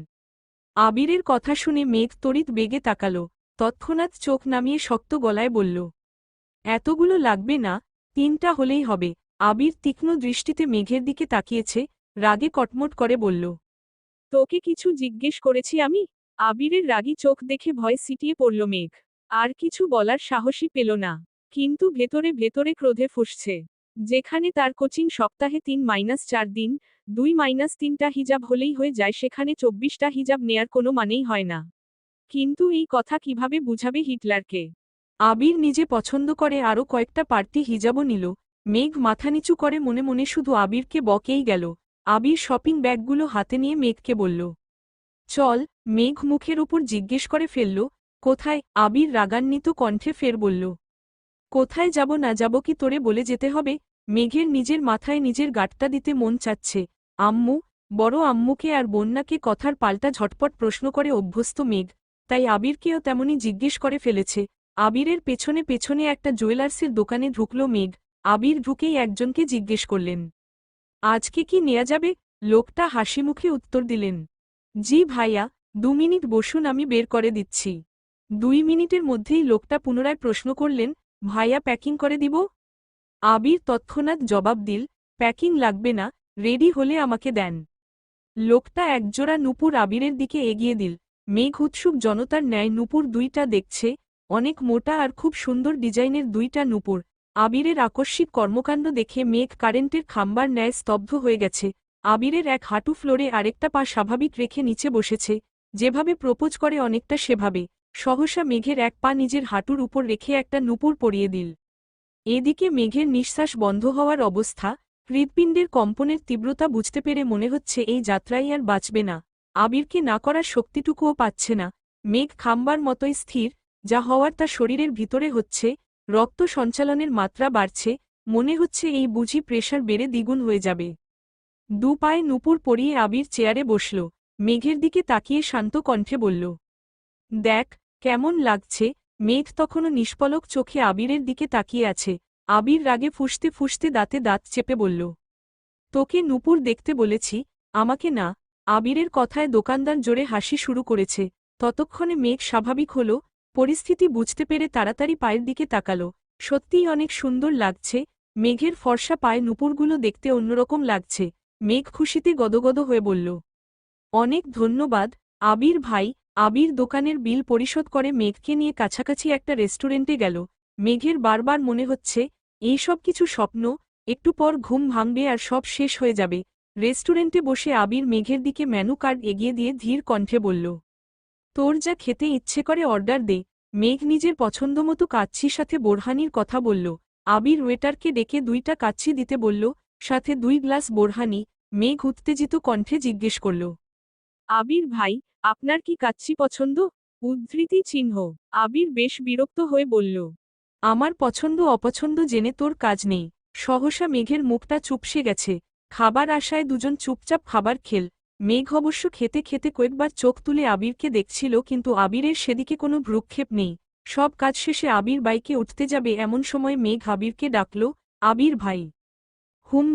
আবিরের কথা শুনে মেঘ তড়িৎ বেগে তাকাল। তৎক্ষণাৎ চোখ নামিয়ে শক্ত গলায় বলল, এতগুলো লাগবে না, 3টা হলেই হবে। আবির তীক্ষ্ণ দৃষ্টিতে মেঘের দিকে তাকিয়েছে, রাগে কটমট করে বলল, তোকে কিছু জিজ্ঞেস করেছি আমি? আবিরের রাগী চোখ দেখে ভয় সিটিয়ে পড়ল মেঘ। আর কিছু বলার সাহসই পেল না। কিন্তু ভেতরে ভেতরে ক্রোধে ফুঁসছে। যেখানে তার কোচিং সপ্তাহে 3-4 দিন, 2-3টা হিজাব হলেই হয়ে যায়, সেখানে 24টা হিজাব নেয়ার কোনো মানেই হয় না। কিন্তু এই কথা কিভাবে বুঝাবে হিটলারকে? আবির নিজে পছন্দ করে আরও কয়েকটা পার্টি হিজাবও নিল। মেঘ মাথা নিচু করে মনে মনে শুধু আবিরকে বকেই গেল। আবির শপিং ব্যাগগুলো হাতে নিয়ে মেঘকে বলল, চল। মেঘ মুখের উপর জিজ্ঞেস করে ফেলল, কোথায়? আবির রাগান্বিত কণ্ঠে ফের বলল, কোথায় যাব না যাব কি তোরে বলে যেতে হবে? মেঘের নিজের মাথায় নিজের গাঁটটা দিতে মন চাচ্ছে। আম্মু, বড় আম্মুকে আর বন্যাকে কথার পাল্টা ঝটপট প্রশ্ন করে অভ্যস্ত মেঘ, তাই আবিরকেও তেমনি জিজ্ঞেস করে ফেলেছে। আবিরের পেছনে পেছনে একটা জুয়েলার্সের দোকানে ঢুকল মেঘ। আবির ঢুকেই একজনকে জিজ্ঞেস করলেন, আজকে কি নেয়া যাবে? লোকটা হাসিমুখে উত্তর দিলেন, জি ভাইয়া, 2 মিনিট বসুন, আমি বের করে দিচ্ছি। 2 মিনিটের মধ্যেই লোকটা পুনরায় প্রশ্ন করলেন, ভাইয়া প্যাকিং করে দিব? আবির তৎক্ষণাৎ জবাব দিল, প্যাকিং লাগবে না, রেডি হলে আমাকে দেন। লোকটা একজোড়া নূপুর আবিরের দিকে এগিয়ে দিল। মেঘ উৎসুক জনতার ন্যায় নূপুর 2টা দেখছে। অনেক মোটা আর খুব সুন্দর ডিজাইনের 2টা নূপুর। আবিরের আকস্মিক কর্মকাণ্ড দেখে মেঘ কারেন্টের খাম্বার ন্যায় স্তব্ধ হয়ে গেছে। আবিরের এক হাঁটু ফ্লোরে আরেকটা পা স্বাভাবিক রেখে নিচে বসেছে, যেভাবে প্রপোজ করে অনেকটা সেভাবে। সহসা মেঘের এক পা নিজের হাঁটুর উপর রেখে একটা নূপুর পরিয়ে দিল। এদিকে মেঘের নিঃশ্বাস বন্ধ হওয়ার অবস্থা। হৃৎপিণ্ডের কম্পনের তীব্রতা বুঝতে পেরে মনে হচ্ছে এই যাত্রাই আর বাঁচবে না। আবিরকে না করার শক্তিটুকুও পাচ্ছে না। মেঘ খাম্বার মতোই স্থির, যা হওয়ার তা শরীরের ভিতরে হচ্ছে। রক্ত সঞ্চালনের মাত্রা বাড়ছে, মনে হচ্ছে এই বুঝি প্রেশার বেড়ে দ্বিগুণ হয়ে যাবে। 2 পায়ে নূপুর পরিয়ে আবির চেয়ারে বসল। মেঘের দিকে তাকিয়ে শান্ত কণ্ঠে বলল, দেখ, কেমন লাগছে? মেঘ তখনও নিষ্পলক চোখে আবিরের দিকে তাকিয়ে আছে। আবির রাগে ফুঁসতে ফুঁসতে দাঁতে দাঁত চেপে বলল, তোকে নূপুর দেখতে বলেছি, আমাকে না। আবিরের কথায় দোকানদার জোরে হাসি শুরু করেছে। ততক্ষণে মেঘ স্বাভাবিক হল, পরিস্থিতি বুঝতে পেরে তাড়াতাড়ি পায়ের দিকে তাকাল। সত্যিই অনেক সুন্দর লাগছে, মেঘের ফর্সা পায়ে নুপুরগুলো দেখতে অন্যরকম লাগছে। মেঘ খুশিতে গদগদ হয়ে বলল, অনেক ধন্যবাদ আবির ভাই। আবির দোকানের বিল পরিশোধ করে মেঘকে নিয়ে কাছাকাছি একটা রেস্টুরেন্টে গেল। মেঘের বারবার মনে হচ্ছে এই সব কিছু স্বপ্ন, একটু পর ঘুম ভাঙবে আর সব শেষ হয়ে যাবে। রেস্টুরেন্টে বসে আবির মেঘের দিকে মেনু কার্ড এগিয়ে দিয়ে ধীর কণ্ঠে বলল, তোর যা খেতে ইচ্ছে করে অর্ডার দে। মেঘ নিজের পছন্দমতো কাচ্ছির সাথে বোরহানির কথা বলল। আবির ওয়েটারকে ডেকে 2টা কাচ্ছি দিতে বলল, সাথে 2 গ্লাস বোরহানি। মেঘ উত্তেজিত কণ্ঠে জিজ্ঞেস করল, আবির ভাই, আপনার কি কাচ্ছি পছন্দ? উদ্ধৃতি চিহ্ন। আবির বেশ বিরক্ত হয়ে বলল, আমার পছন্দ অপছন্দ জেনে তোর কাজ নেই। সহসা মেঘের মুখটা চুপসে গেছে। খাবার আশায় দুজন চুপচাপ খাবার খেল। মেঘ অবশ্য খেতে খেতে কয়েকবার চোখ তুলে আবিরকে দেখছিল, কিন্তু আবিরের সেদিকে কোনো ভ্রুক্ষেপ নেই। সব কাজ শেষে আবির বাইকে উঠতে যাবে এমন সময় মেঘ আবিরকে ডাকল, আবির ভাই।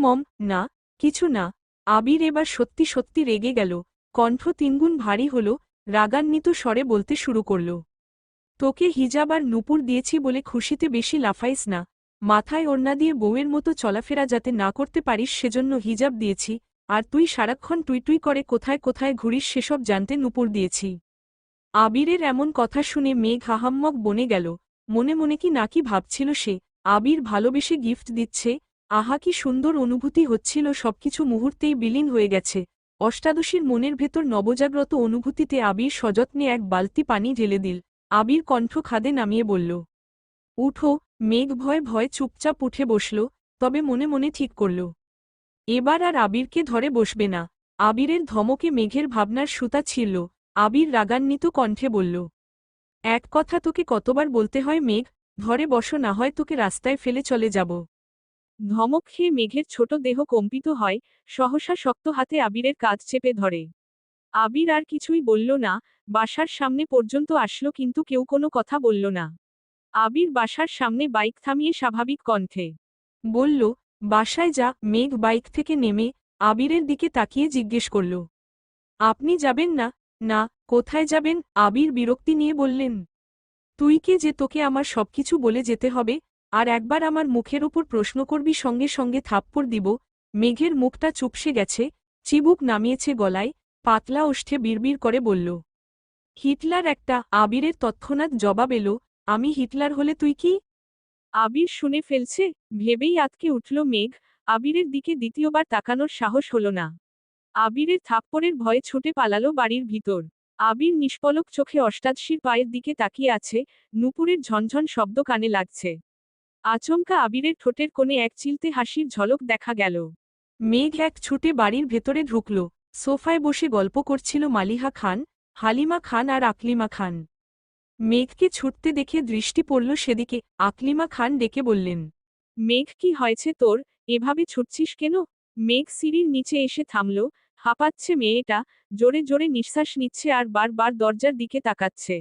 মম, না, কিছু না। আবির এবার সত্যি সত্যি রেগে গেল। কণ্ঠ তিনগুণ ভারী হল, রাগান্বিত স্বরে বলতে শুরু করল, তোকে হিজাব আর নুপুর দিয়েছি বলে খুশিতে বেশি লাফাইস না। মাথায় ওড়না দিয়ে বউয়ের মতো চলাফেরা যাতে না করতে পারিস সেজন্য হিজাব দিয়েছি, আর তুই সারাক্ষণ টুইটুই করে কোথায় কোথায় ঘুরিস সেসব জানতে নুপুর দিয়েছি। আবিরের এমন কথা শুনে মেঘ হাহাম্মক বনে গেল। মনে মনে কি না কি ভাবছিল সে। আবির ভালোবেসে গিফট দিচ্ছে, আহা কি সুন্দর অনুভূতি হচ্ছিল, সবকিছু মুহূর্তেই বিলীন হয়ে গেছে। অষ্টাদশীর মনের ভেতর নবজাগ্রত অনুভূতিতে আবির সযত্নে এক বালতি পানি ঢেলে দিল। আবির কণ্ঠ খাদে নামিয়ে বলল, উঠো। মেঘ ভয় ভয় চুপচাপ উঠে বসল, তবে মনে মনে ঠিক করল, এবার আর আবিরকে ধরে বসবে না। আবিরের ধমকে মেঘের ভাবনার সুতা ছিঁড়ল। আবির রাগান্বিত কণ্ঠে বলল, এক কথা তোকে কতবার বলতে হয় মেঘ, ধরে বসো না হয় তোকে রাস্তায় ফেলে চলে যাব। ধমক খেয়ে মেঘের ছোট দেহ কম্পিত হয়, সহসা শক্ত হাতে আবিরের কাঁধ চেপে ধরে। আবির আর কিছুই বলল না, বাসার সামনে পর্যন্ত আসলো কিন্তু কেউ কোনো কথা বলল না। আবির বাসার সামনে বাইক থামিয়ে স্বাভাবিক কণ্ঠে বলল, বাসায় যা। মেঘ বাইক থেকে নেমে আবিরের দিকে তাকিয়ে জিজ্ঞেস করল, আপনি যাবেন না? না, কোথায় যাবেন? আবির বিরক্তি নিয়ে বললেন, তুই কে যে তোকে আমার সবকিছু বলে যেতে হবে? আর একবার আমার মুখের ওপর প্রশ্ন করবি সঙ্গে সঙ্গে থাপ্পড় দিব। মেঘের মুখটা চুপসে গেছে, চিবুক নামিয়েছে গলায়, পাতলা ওষ্ঠে বিড়বিড় করে বলল, হিটলার একটা। আবিরের তৎক্ষণাৎ জবাব এলো, আমি হিটলার হলে তুই কি? আবির শুনে ফেলছে ভেবেই আতকে উঠল মেঘ। আবিরের দিকে দ্বিতীয়বার তাকানোর সাহস হল না। আবিরের থাপ্পড়ের ভয়ে ছুটে পালালো বাড়ির ভিতর। আবির নিষ্পলক চোখে অষ্টাদশীর পায়ের দিকে তাকিয়ে আছে, নুপুরের ঝনঝন শব্দ কানে লাগছে। আচমকা আবিরের ঠোঁটের কোণে এক চিলতে হাসির ঝলক দেখা গেল। মেঘ এক ছুটে বাড়ির ভেতরে ঢুকল। সোফায় বসে গল্প করছিল মালিহা খান, হালিমা খান আর আকলিমা খান। মেঘকে ছুটতে দেখে দৃষ্টি পড়ল সেদিকে। আকলিমা খান ডেকে বললেন, মেঘ কি হয়েছে তোর, এভাবে ছুটছিস কেন? মেঘ সিঁড়ির নিচে এসে থামল। হাঁপাচ্ছে মেয়েটা, জোরে জোরে নিঃশ্বাস নিচ্ছে আর বারবার দরজার দিকে তাকাচ্ছে।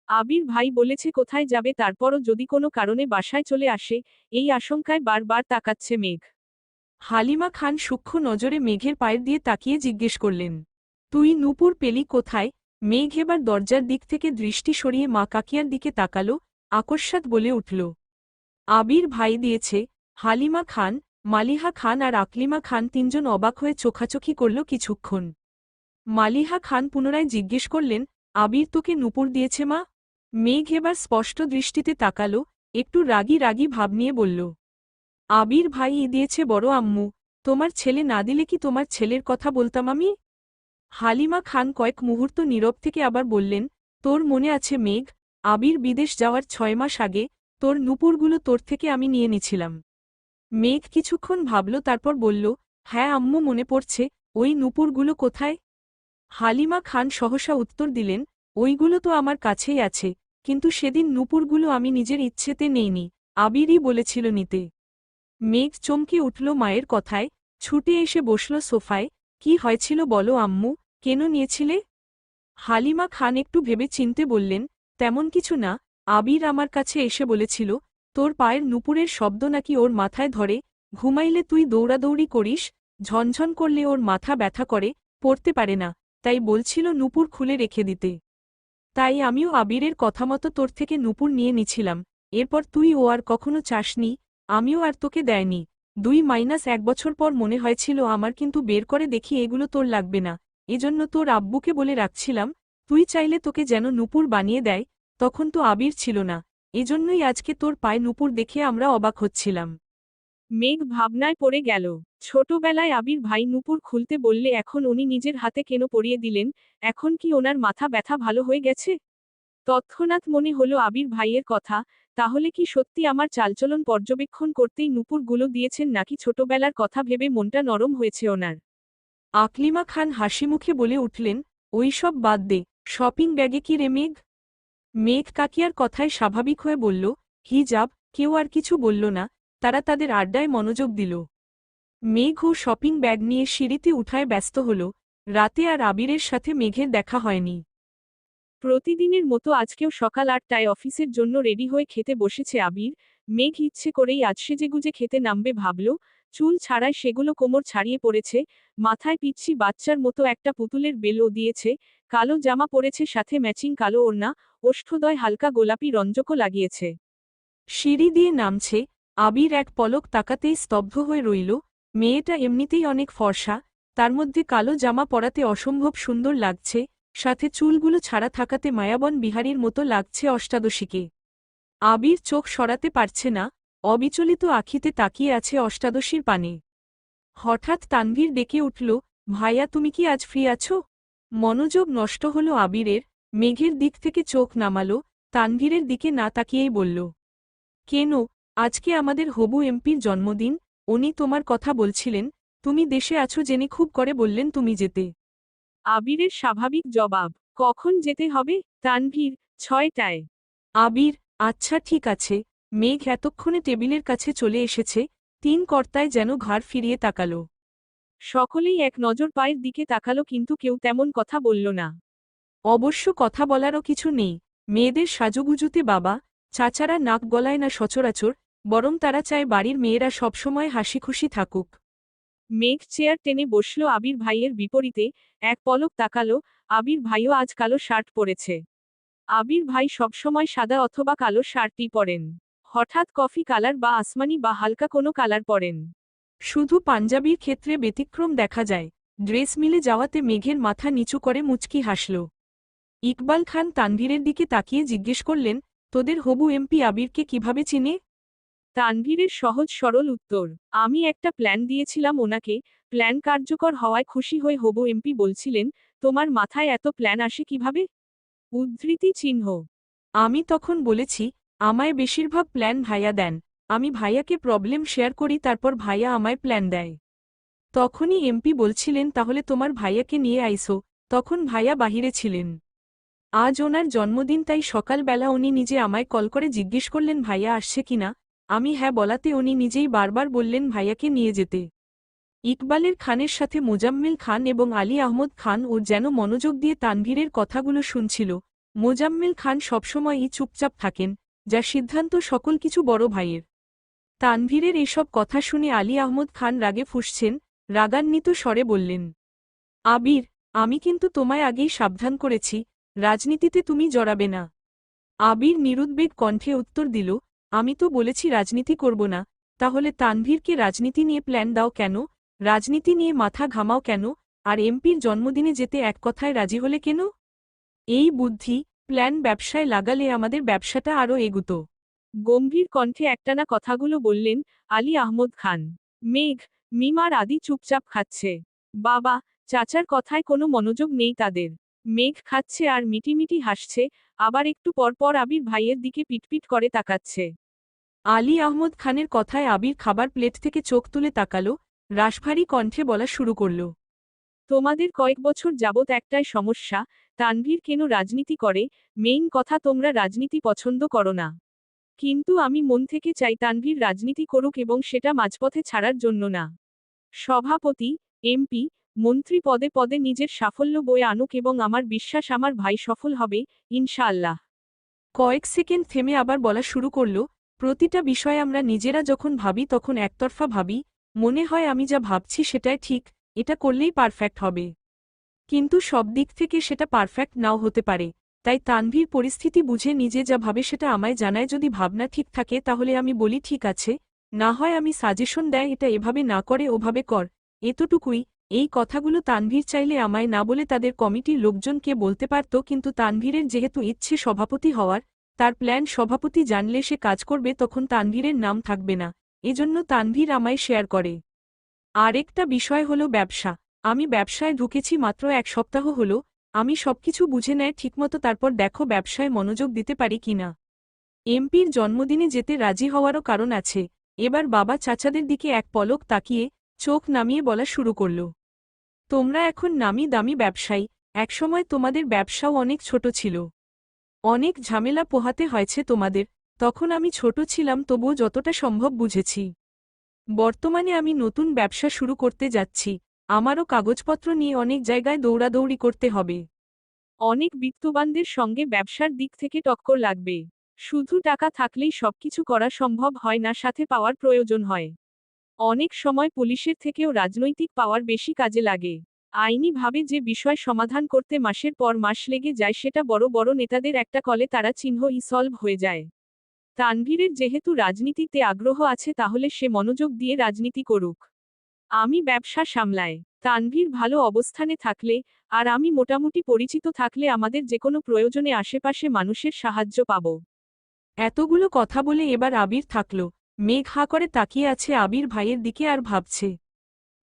আবির ভাই বলেছে কোথায় যাবে, তারপরও যদি কোনো কারণে বাসায় চলে আসে, এই আশঙ্কায় বারবার তাকাচ্ছে মেঘ। হালিমা খান সূক্ষ্ম নজরে মেঘের পায়ের দিয়ে তাকিয়ে জিজ্ঞেস করলেন, তুই নূপুর পেলি কোথায়? মেঘ এবার দরজার দিক থেকে দৃষ্টি সরিয়ে মা কাকিয়ার দিকে তাকালো, আকস্মাৎ বলে উঠল, আবির ভাই দিয়েছে। হালিমা খান, মালিহা খান আর আকলিমা খান তিনজন অবাক হয়ে চোখাচোখি করল কিছুক্ষণ। মালিহা খান পুনরায় জিজ্ঞেস করলেন, আবির তোকে নূপুর দিয়েছে মা? মেঘ এবার স্পষ্ট দৃষ্টিতে তাকালো, একটু রাগী রাগী ভাব নিয়ে বলল, আবির ভাই দিয়েছে বড় আম্মু। তোমার ছেলে না দিলে কি তোমার ছেলের কথা বলতাম আমি? হালিমা খান কয়েক মুহূর্ত নীরব থেকে আবার বললেন, তোর মনে আছে মেঘ, আবির বিদেশ যাওয়ার 6 মাস আগে তোর নূপুরগুলো তোর থেকে আমি নিয়ে নিছিলাম। মেঘ কিছুক্ষণ ভাবল, তারপর বলল, হ্যাঁ আম্মু মনে পড়ছে। ওই নূপুরগুলো কোথায়? হালিমা খান সহসা উত্তর দিলেন, ওইগুলো তো আমার কাছেই আছে, কিন্তু সেদিন নূপুরগুলো আমি নিজের ইচ্ছেতে নেইনি, আবিরই বলেছিল নিতে। মেঘ চমকে উঠল মায়ের কথায়, ছুটে এসে বসল সোফায়। কি হয়েছিল বলো আম্মু, কেন নিয়েছিলে? হালিমা খান একটু ভেবে চিনতে বললেন, তেমন কিছু না। আবির আমার কাছে এসে বলেছিল, তোর পায়ের নূপুরের শব্দ নাকি ওর মাথায় ধরে, ঘুমাইলে তুই দৌড়াদৌড়ি করিস, ঝনঝন করলে ওর মাথা ব্যথা করে, পড়তে পারে না, তাই বলছিল নূপুর খুলে রেখে দিতে। তাই আমিও আবিরের কথা মতো তোর থেকে নূপুর নিয়ে নিছিলাম। এরপর তুই ও আর কখনো চাসনি, আমিও আর তোকে দেয়নি। 2-1 বছর পর মনে হয়েছিল আমার, কিন্তু বের করে দেখি এগুলো তোর লাগবে না। এজন্য তোর আব্বুকে বলে রাখছিলাম, তুই চাইলে তোকে যেন নূপুর বানিয়ে দেয়। তখন তো আবির ছিল না, এজন্যই আজকে তোর পায়ে নূপুর দেখে আমরা অবাক হচ্ছিলাম। মেঘ ভাবনায় পড়ে গেল। ছোটবেলায় আবির ভাই নূপুর খুলতে বললে এখন উনি নিজের হাতে কেন পরিয়ে দিলেন? এখন কি ওনার মাথা ব্যথা ভালো হয়ে গেছে? তৎক্ষণাৎ মনে হলো আবির ভাইয়ের কথা। তাহলে কি সত্যি আমার চালচলন পর্যবেক্ষণ করতেই নূপুরগুলো দিয়েছেন, নাকি ছোটবেলার কথা ভেবে মনটা নরম হয়েছে ওনার? আকলিমা খান হাসিমুখে বলে উঠলেন, ওই সব বাদ দে। শপিং ব্যাগে কি রে মেঘ? মেঘ কাকিয়ার কথায় স্বাভাবিক হয়ে বলল, হিজাব। কেউ আর কিছু বলল না, তারা তাদের আড্ডায় মনোযোগ দিল। মেঘ ও শপিং ব্যাগ নিয়ে সিঁড়িতে উঠায় ব্যস্ত হল। রাতে আর আবিরের সাথে মেঘের দেখা হয়নি। প্রতিদিনের মতো আজকেও সকাল 8টায় অফিসের জন্য রেডি হয়ে খেতে বসেছে আবির। মেঘ ইচ্ছে করেই আজ সেজেগুজে খেতে নামবে ভাবল। চুল ছাড়ায় সেগুলো কোমর ছাড়িয়ে পড়েছে, মাথায় পিচ্ছি বাচ্চার মতো একটা পুতুলের বেলও দিয়েছে, কালো জামা পরেছে, সাথে ম্যাচিং কালো ওড়না, ওষ্ঠদয় হালকা গোলাপি রঞ্জকও লাগিয়েছে। সিঁড়ি দিয়ে নামছে, আবির এক পলক তাকাতেই স্তব্ধ হয়ে রইল। মেয়েটা এমনিতেই অনেক ফর্সা, তার মধ্যে কালো জামা পরাতে অসম্ভব সুন্দর লাগছে, সাথে চুলগুলো ছাড়া থাকাতে মায়াবন বিহারীর মতো লাগছে অষ্টাদশীকে। আবির চোখ সরাতে পারছে না, অবিচলিত আখিতে তাকিয়ে আছে অষ্টাদশীর পানে। হঠাৎ তানভীর ডেকে উঠল, ভাইয়া তুমি কি আজ ফ্রি আছো? মনোযোগ নষ্ট হল আবিরের, মেঘের দিক থেকে চোখ নামালো, তানভীরের দিকে না তাকিয়েই বলল, কেন? আজকে আমাদের হবু এমপির জন্মদিন, উনি তোমার কথা বলছিলেন। তুমি দেশে আছো জেনে খুব করে বললেন তুমি যেতে। আবিরের স্বাভাবিক জবাব, কখন যেতে হবে? তানভীর, 6টায়। আবির, আচ্ছা ঠিক আছে। মেঘ এতক্ষণে টেবিলের কাছে চলে এসেছে, 3 কর্তায় যেন ঘাড় ফিরিয়ে তাকালো। সকলেই এক নজর পায়ের দিকে তাকালো, কিন্তু কেউ তেমন কথা বলল না। অবশ্য কথা বলারও কিছু নেই, মেয়েদের সাজুগুজুতে বাবা চাচারা নাক গলায় না সচরাচর, বরং তারা চায় বাড়ির মেয়েরা সবসময় হাসিখুশি থাকুক। মেঘ চেয়ার টেনে বসল আবির ভাইয়ের বিপরীতে, এক পলক তাকালো। আবির ভাইও আজ কালো শার্ট পরেছে। আবির ভাই সবসময় সাদা অথবা কালো শার্টই পরেন। হঠাৎ কফি কালার বা আসমানি বা হালকা কোনো কালার পরেন। শুধু পাঞ্জাবির ক্ষেত্রে ব্যতিক্রম দেখা যায়। ড্রেস মিলে যাওয়াতে মেঘের মাথা নিচু করে মুচকি হাসল। ইকবাল খান তানভীরের দিকে তাকিয়ে জিজ্ঞেস করলেন, তোদের হবু এমপি আবিরকে কিভাবে চিনে? তানভীরের সহজ সরল উত্তর, আমি একটা প্ল্যান দিয়েছিলাম ওনাকে, প্ল্যান কার্যকর হওয়ায় খুশি হয়ে হবু এমপি বলছিলেন, তোমার মাথায় এত প্ল্যান আসে কিভাবে? উদ্ধৃতি চিহ্ন। আমি তখন বলেছি, আমায় বেশিরভাগ প্ল্যান ভাইয়া দেন, আমি ভাইয়াকে প্রবলেম শেয়ার করি, তারপর ভাইয়া আমায় প্ল্যান দেয়। তখনই এমপি বলছিলেন, তাহলে তোমার ভাইয়াকে নিয়ে আইসো। তখন ভাইয়া বাহিরে ছিলেন। আজ ওনার জন্মদিন, তাই সকালবেলা উনি নিজে আমায় কল করে জিজ্ঞেস করলেন ভাইয়া আসছে কিনা। আমি হ্যাঁ বলাতে উনি নিজেই বারবার বললেন ভাইয়াকে নিয়ে যেতে। ইকবালের খানের সাথে মোজাম্মেল খান এবং আলী আহমদ খান ও যেন মনোযোগ দিয়ে তানভীরের কথাগুলো শুনছিল। মোজাম্মেল খান সবসময়ই চুপচাপ থাকেন, যা সিদ্ধান্ত সকল কিছু বড় ভাইয়ের। তানভীরের এসব কথা শুনে আলী আহমদ খান রাগে ফুঁসছেন, রাগান্বিত স্বরে বললেন, আবির, আমি কিন্তু তোমায় আগেই সাবধান করেছি, রাজনীতিতে তুমি জড়াবে না। আবির নিরুদ্বেগ কণ্ঠে উত্তর দিল, আমি তো বলেছি রাজনীতি করব না। তাহলে তানভীরকে রাজনীতি নিয়ে প্ল্যান দাও কেন? রাজনীতি নিয়ে মাথা ঘামাও কেন? আর এমপির জন্মদিনে যেতে এক কথায় রাজি হলে কেন? এই বুদ্ধি, প্ল্যান ব্যবসায় লাগালে আমাদের ব্যবসাটা আরও এগুত। গম্ভীর কণ্ঠে একটানা কথাগুলো বললেন আলী আহমদ খান। মেঘ, মিমার আদি চুপচাপ খাচ্ছে। বাবা, চাচার কথায় কোনো মনোযোগ নেই তাদের। মেঘ খাচ্ছে আর মিটিমিটি হাসছে, আবার একটু পরপর আবির ভাইয়ের দিকে পিটপিট করে তাকাচ্ছে। আলী আহমদ খানের কথায় আবির খাবার প্লেট থেকে চোখ তুলে তাকালো, রাশভারী কণ্ঠে বলা শুরু করল, তোমাদের কয়েক বছর যাবৎ একটাই সমস্যা, তানভীর কেন রাজনীতি করে। মেইন কথা, তোমরা রাজনীতি পছন্দ করো না। কিন্তু আমি মন থেকে চাই তানভীর রাজনীতি করুক, এবং সেটা মাঝপথে ছাড়ার জন্য না। সভাপতি, এমপি, মন্ত্রী পদে পদে নিজের সাফল্য বয়ে আনুক, এবং আমার বিশ্বাস আমার ভাই সফল হবে, ইনশাআল্লাহ। কয়েক সেকেন্ড থেমে আবার বলা শুরু করল, প্রতিটা বিষয় আমরা নিজেরা যখন ভাবি তখন একতরফা ভাবি, মনে হয় আমি যা ভাবছি সেটাই ঠিক, এটা করলেই পারফেক্ট হবে। কিন্তু সব দিক থেকে সেটা পারফেক্ট নাও হতে পারে, তাই তানভীর পরিস্থিতি বুঝে নিজে যা ভাবে সেটা আমায় জানায়। যদি ভাবনা ঠিক থাকে তাহলে আমি বলি ঠিক আছে, না হয় আমি সাজেশন দেয় এটা এভাবে না করে ওভাবে কর, এতটুকুই। এই কথাগুলো তানভীর চাইলে আমায় না বলে তাদের কমিটির লোকজনকে বলতে পারত, কিন্তু তানভীরের যেহেতু ইচ্ছে সভাপতি হওয়ার, তার প্ল্যান সভাপতি জানলে সে কাজ করবে, তখন তানভীরের নাম থাকবে না, এজন্য তানভীর আমায় শেয়ার করে। আরেকটা বিষয় হলো ব্যবসা। আমি ব্যবসায় ঢুকেছি মাত্র 1 সপ্তাহ হলো, আমি সবকিছু বুঝে নেয় ঠিকমতো, তারপর দেখো ব্যবসায় মনোযোগ দিতে পারি কিনা। এমপির জন্মদিনে যেতে রাজি হওয়ারও কারণ আছে। এবার বাবা চাচাদের দিকে এক পলক তাকিয়ে চোখ নামিয়ে বলা শুরু করল, তোমরা এখন নামি দামি ব্যবসায়ী, একসময় তোমাদের ব্যবসাও অনেক ছোট ছিল, অনেক ঝামেলা পোহাতে হয়েছে তোমাদের, তখন আমি ছোট ছিলাম তবুও যতটা সম্ভব বুঝেছি। বর্তমানে আমি নতুন ব্যবসা শুরু করতে যাচ্ছি, আমারও কাগজপত্র নিয়ে অনেক জায়গায় দৌড়াদৌড়ি করতে হবে, অনেক বিত্তবানদের সঙ্গে ব্যবসার দিক থেকে টক্কর লাগবে। শুধু টাকা থাকলেই সবকিছু করা সম্ভব হয় না, সাথে পাওয়ার প্রয়োজন হয়। অনেক সময় পুলিশের থেকেও রাজনৈতিক পাওয়ার বেশি কাজে লাগে। আইনিভাবে যে বিষয় সমাধান করতে মাসের পর মাস লেগে যায় সেটা বড় বড় নেতাদের একটা কলে তারা চিহ্নই সলভ হয়ে যায়। তানভীরের যেহেতু রাজনীতিতে আগ্রহ আছে তাহলে সে মনোযোগ দিয়ে রাজনীতি করুক, আমি ব্যবসা সামলাই। তানভীর ভালো অবস্থানে থাকলে আর আমি মোটামুটি পরিচিত থাকলে আমাদের যেকোনো প্রয়োজনে আশেপাশে মানুষের সাহায্য পাব। এতগুলো কথা বলে এবার আবির থাকল। মেঘ হা করে তাকিয়ে আছে আবির ভাইয়ের দিকে আর ভাবছে।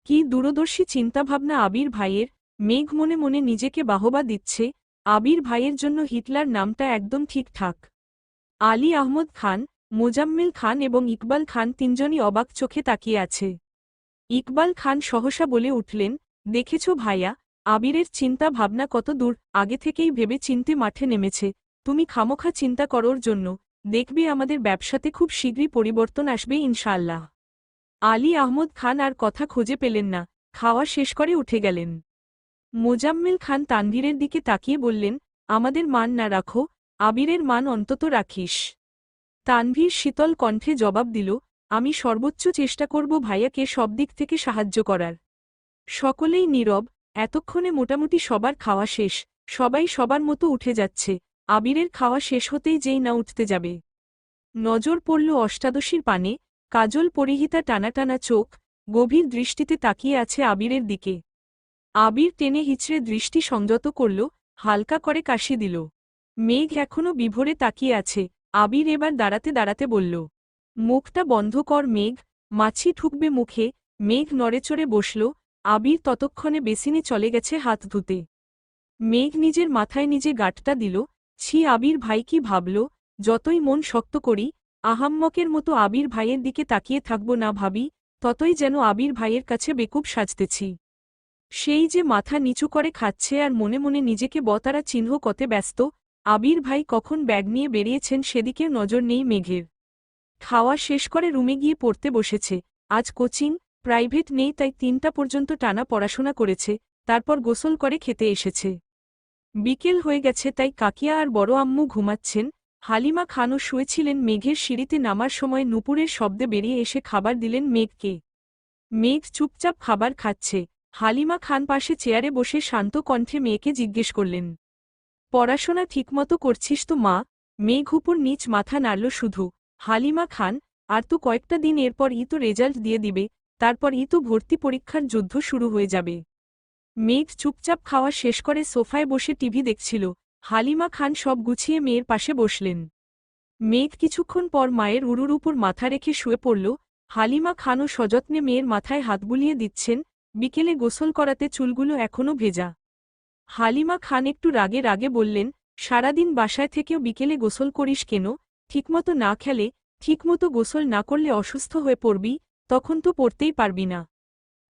কি দূরদর্শী চিন্তাভাবনা আবির ভাইয়ের। মেঘ মনে মনে নিজেকে বাহবা দিচ্ছে, আবির ভাইয়ের জন্য হিটলার নামটা একদম ঠিকঠাক। আলী আহমদ খান, মোজাম্মেল খান এবং ইকবাল খান তিনজনই অবাক চোখে তাকিয়ে আছে। ইকবাল খান সহসা বলে উঠলেন, দেখেছ ভাইয়া, আবিরের চিন্তা ভাবনা কত দূর, আগে থেকেই ভেবে চিনতে মাঠে নেমেছে। তুমি খামোখা চিন্তা করোর জন্য, দেখবে আমাদের ব্যবসাতে খুব শীঘ্রই পরিবর্তন আসবে ইনশাআল্লাহ। আলী আহমদ খান আর কথা খুঁজে পেলেন না, খাওয়া শেষ করে উঠে গেলেন। মোজাম্মেল খান তানভীরের দিকে তাকিয়ে বললেন, আমাদের মান না রাখো, আবিরের মান অন্তত রাখিস। তানভীর শীতল কণ্ঠে জবাব দিল, আমি সর্বোচ্চ চেষ্টা করব ভাইয়াকে সব দিক থেকে সাহায্য করার। সকলেই নীরব। এতক্ষণে মোটামুটি সবার খাওয়া শেষ, সবাই সবার মতো উঠে যাচ্ছে। আবিরের খাওয়া শেষ হতেই যেই না উঠতে যাবে, নজর পড়ল অষ্টাদশীর পানে। কাজল পরিহিতা টানা টানা চোখ, গভীর দৃষ্টিতে তাকিয়ে আছে আবিরের দিকে। আবির টেনে হিচড়ে দৃষ্টি সংযত করল, হালকা করে কাশি দিল। মেঘ এখনো বিভোরে তাকিয়ে আছে। আবির এবার দাঁড়াতে দাঁড়াতে বলল, মুখটা বন্ধ কর মেঘ, মাছি ঠুকবে মুখে। মেঘ নড়েচড়ে বসল। আবির ততক্ষণে বেসিনে চলে গেছে হাত ধুতে। মেঘ নিজের মাথায় নিজে গাঁটটা দিল। ছি, আবির ভাই কি ভাবল। যতই মন শক্ত করি, আহাম্মকের মতো আবির ভাইয়ের দিকে তাকিয়ে থাকব না ভাবি, ততই যেন আবির ভাইয়ের কাছে বেকুব সাজতেছি। সেই যে মাথা নিচু করে খাচ্ছে আর মনে মনে নিজেকে বতারা চিহ্ন কতে ব্যস্ত। আবির ভাই কখন ব্যাগ নিয়ে বেরিয়েছেন সেদিকে নজর নেই মেঘের। খাওয়া শেষ করে রুমে গিয়ে পড়তে বসেছে। আজ কোচিং প্রাইভেট নেই, তাই 3টা পর্যন্ত টানা পড়াশোনা করেছে, তারপর গোসল করে খেতে এসেছে। বিকেল হয়ে গেছে, তাই কাকিয়া আর বড় আম্মু ঘুমাচ্ছেন। হালিমা খানও শুয়েছিলেন। মেঘের সিঁড়িতে নামার সময় নুপুরের শব্দে বেরিয়ে এসে খাবার দিলেন মেঘকে। মেঘ চুপচাপ খাবার খাচ্ছে। হালিমা খান পাশে চেয়ারে বসে শান্ত কণ্ঠে মেয়েকে জিজ্ঞেস করলেন, পড়াশোনা ঠিকমতো করছিস তো মা? মেঘ উপর নিচ মাথা নাড়ল শুধু। হালিমা খান, আর তো কয়েকটা দিন, এরপর ই তো রেজাল্ট দিয়ে দিবে, তারপর ই তো ভর্তি পরীক্ষার যুদ্ধ শুরু হয়ে যাবে। মেঘ চুপচাপ খাওয়া শেষ করে সোফায় বসে টিভি দেখছিল। হালিমা খান সব গুছিয়ে মেয়ের পাশে বসলেন। মেঘ কিছুক্ষণ পর মায়ের উরুর উপর মাথা রেখে শুয়ে পড়ল। হালিমা খানও সযত্নে মেয়ের মাথায় হাত বুলিয়ে দিচ্ছেন। বিকেলে গোসল করাতে চুলগুলো এখনও ভেজা। হালিমা খান একটু রাগে রাগে বললেন, সারাদিন বাসায় থেকেও বিকেলে গোসল করিস কেন? ঠিকমতো না খেলে, ঠিকমতো গোসল না করলে অসুস্থ হয়ে পড়বি, তখন তো পড়তেই পারবি না।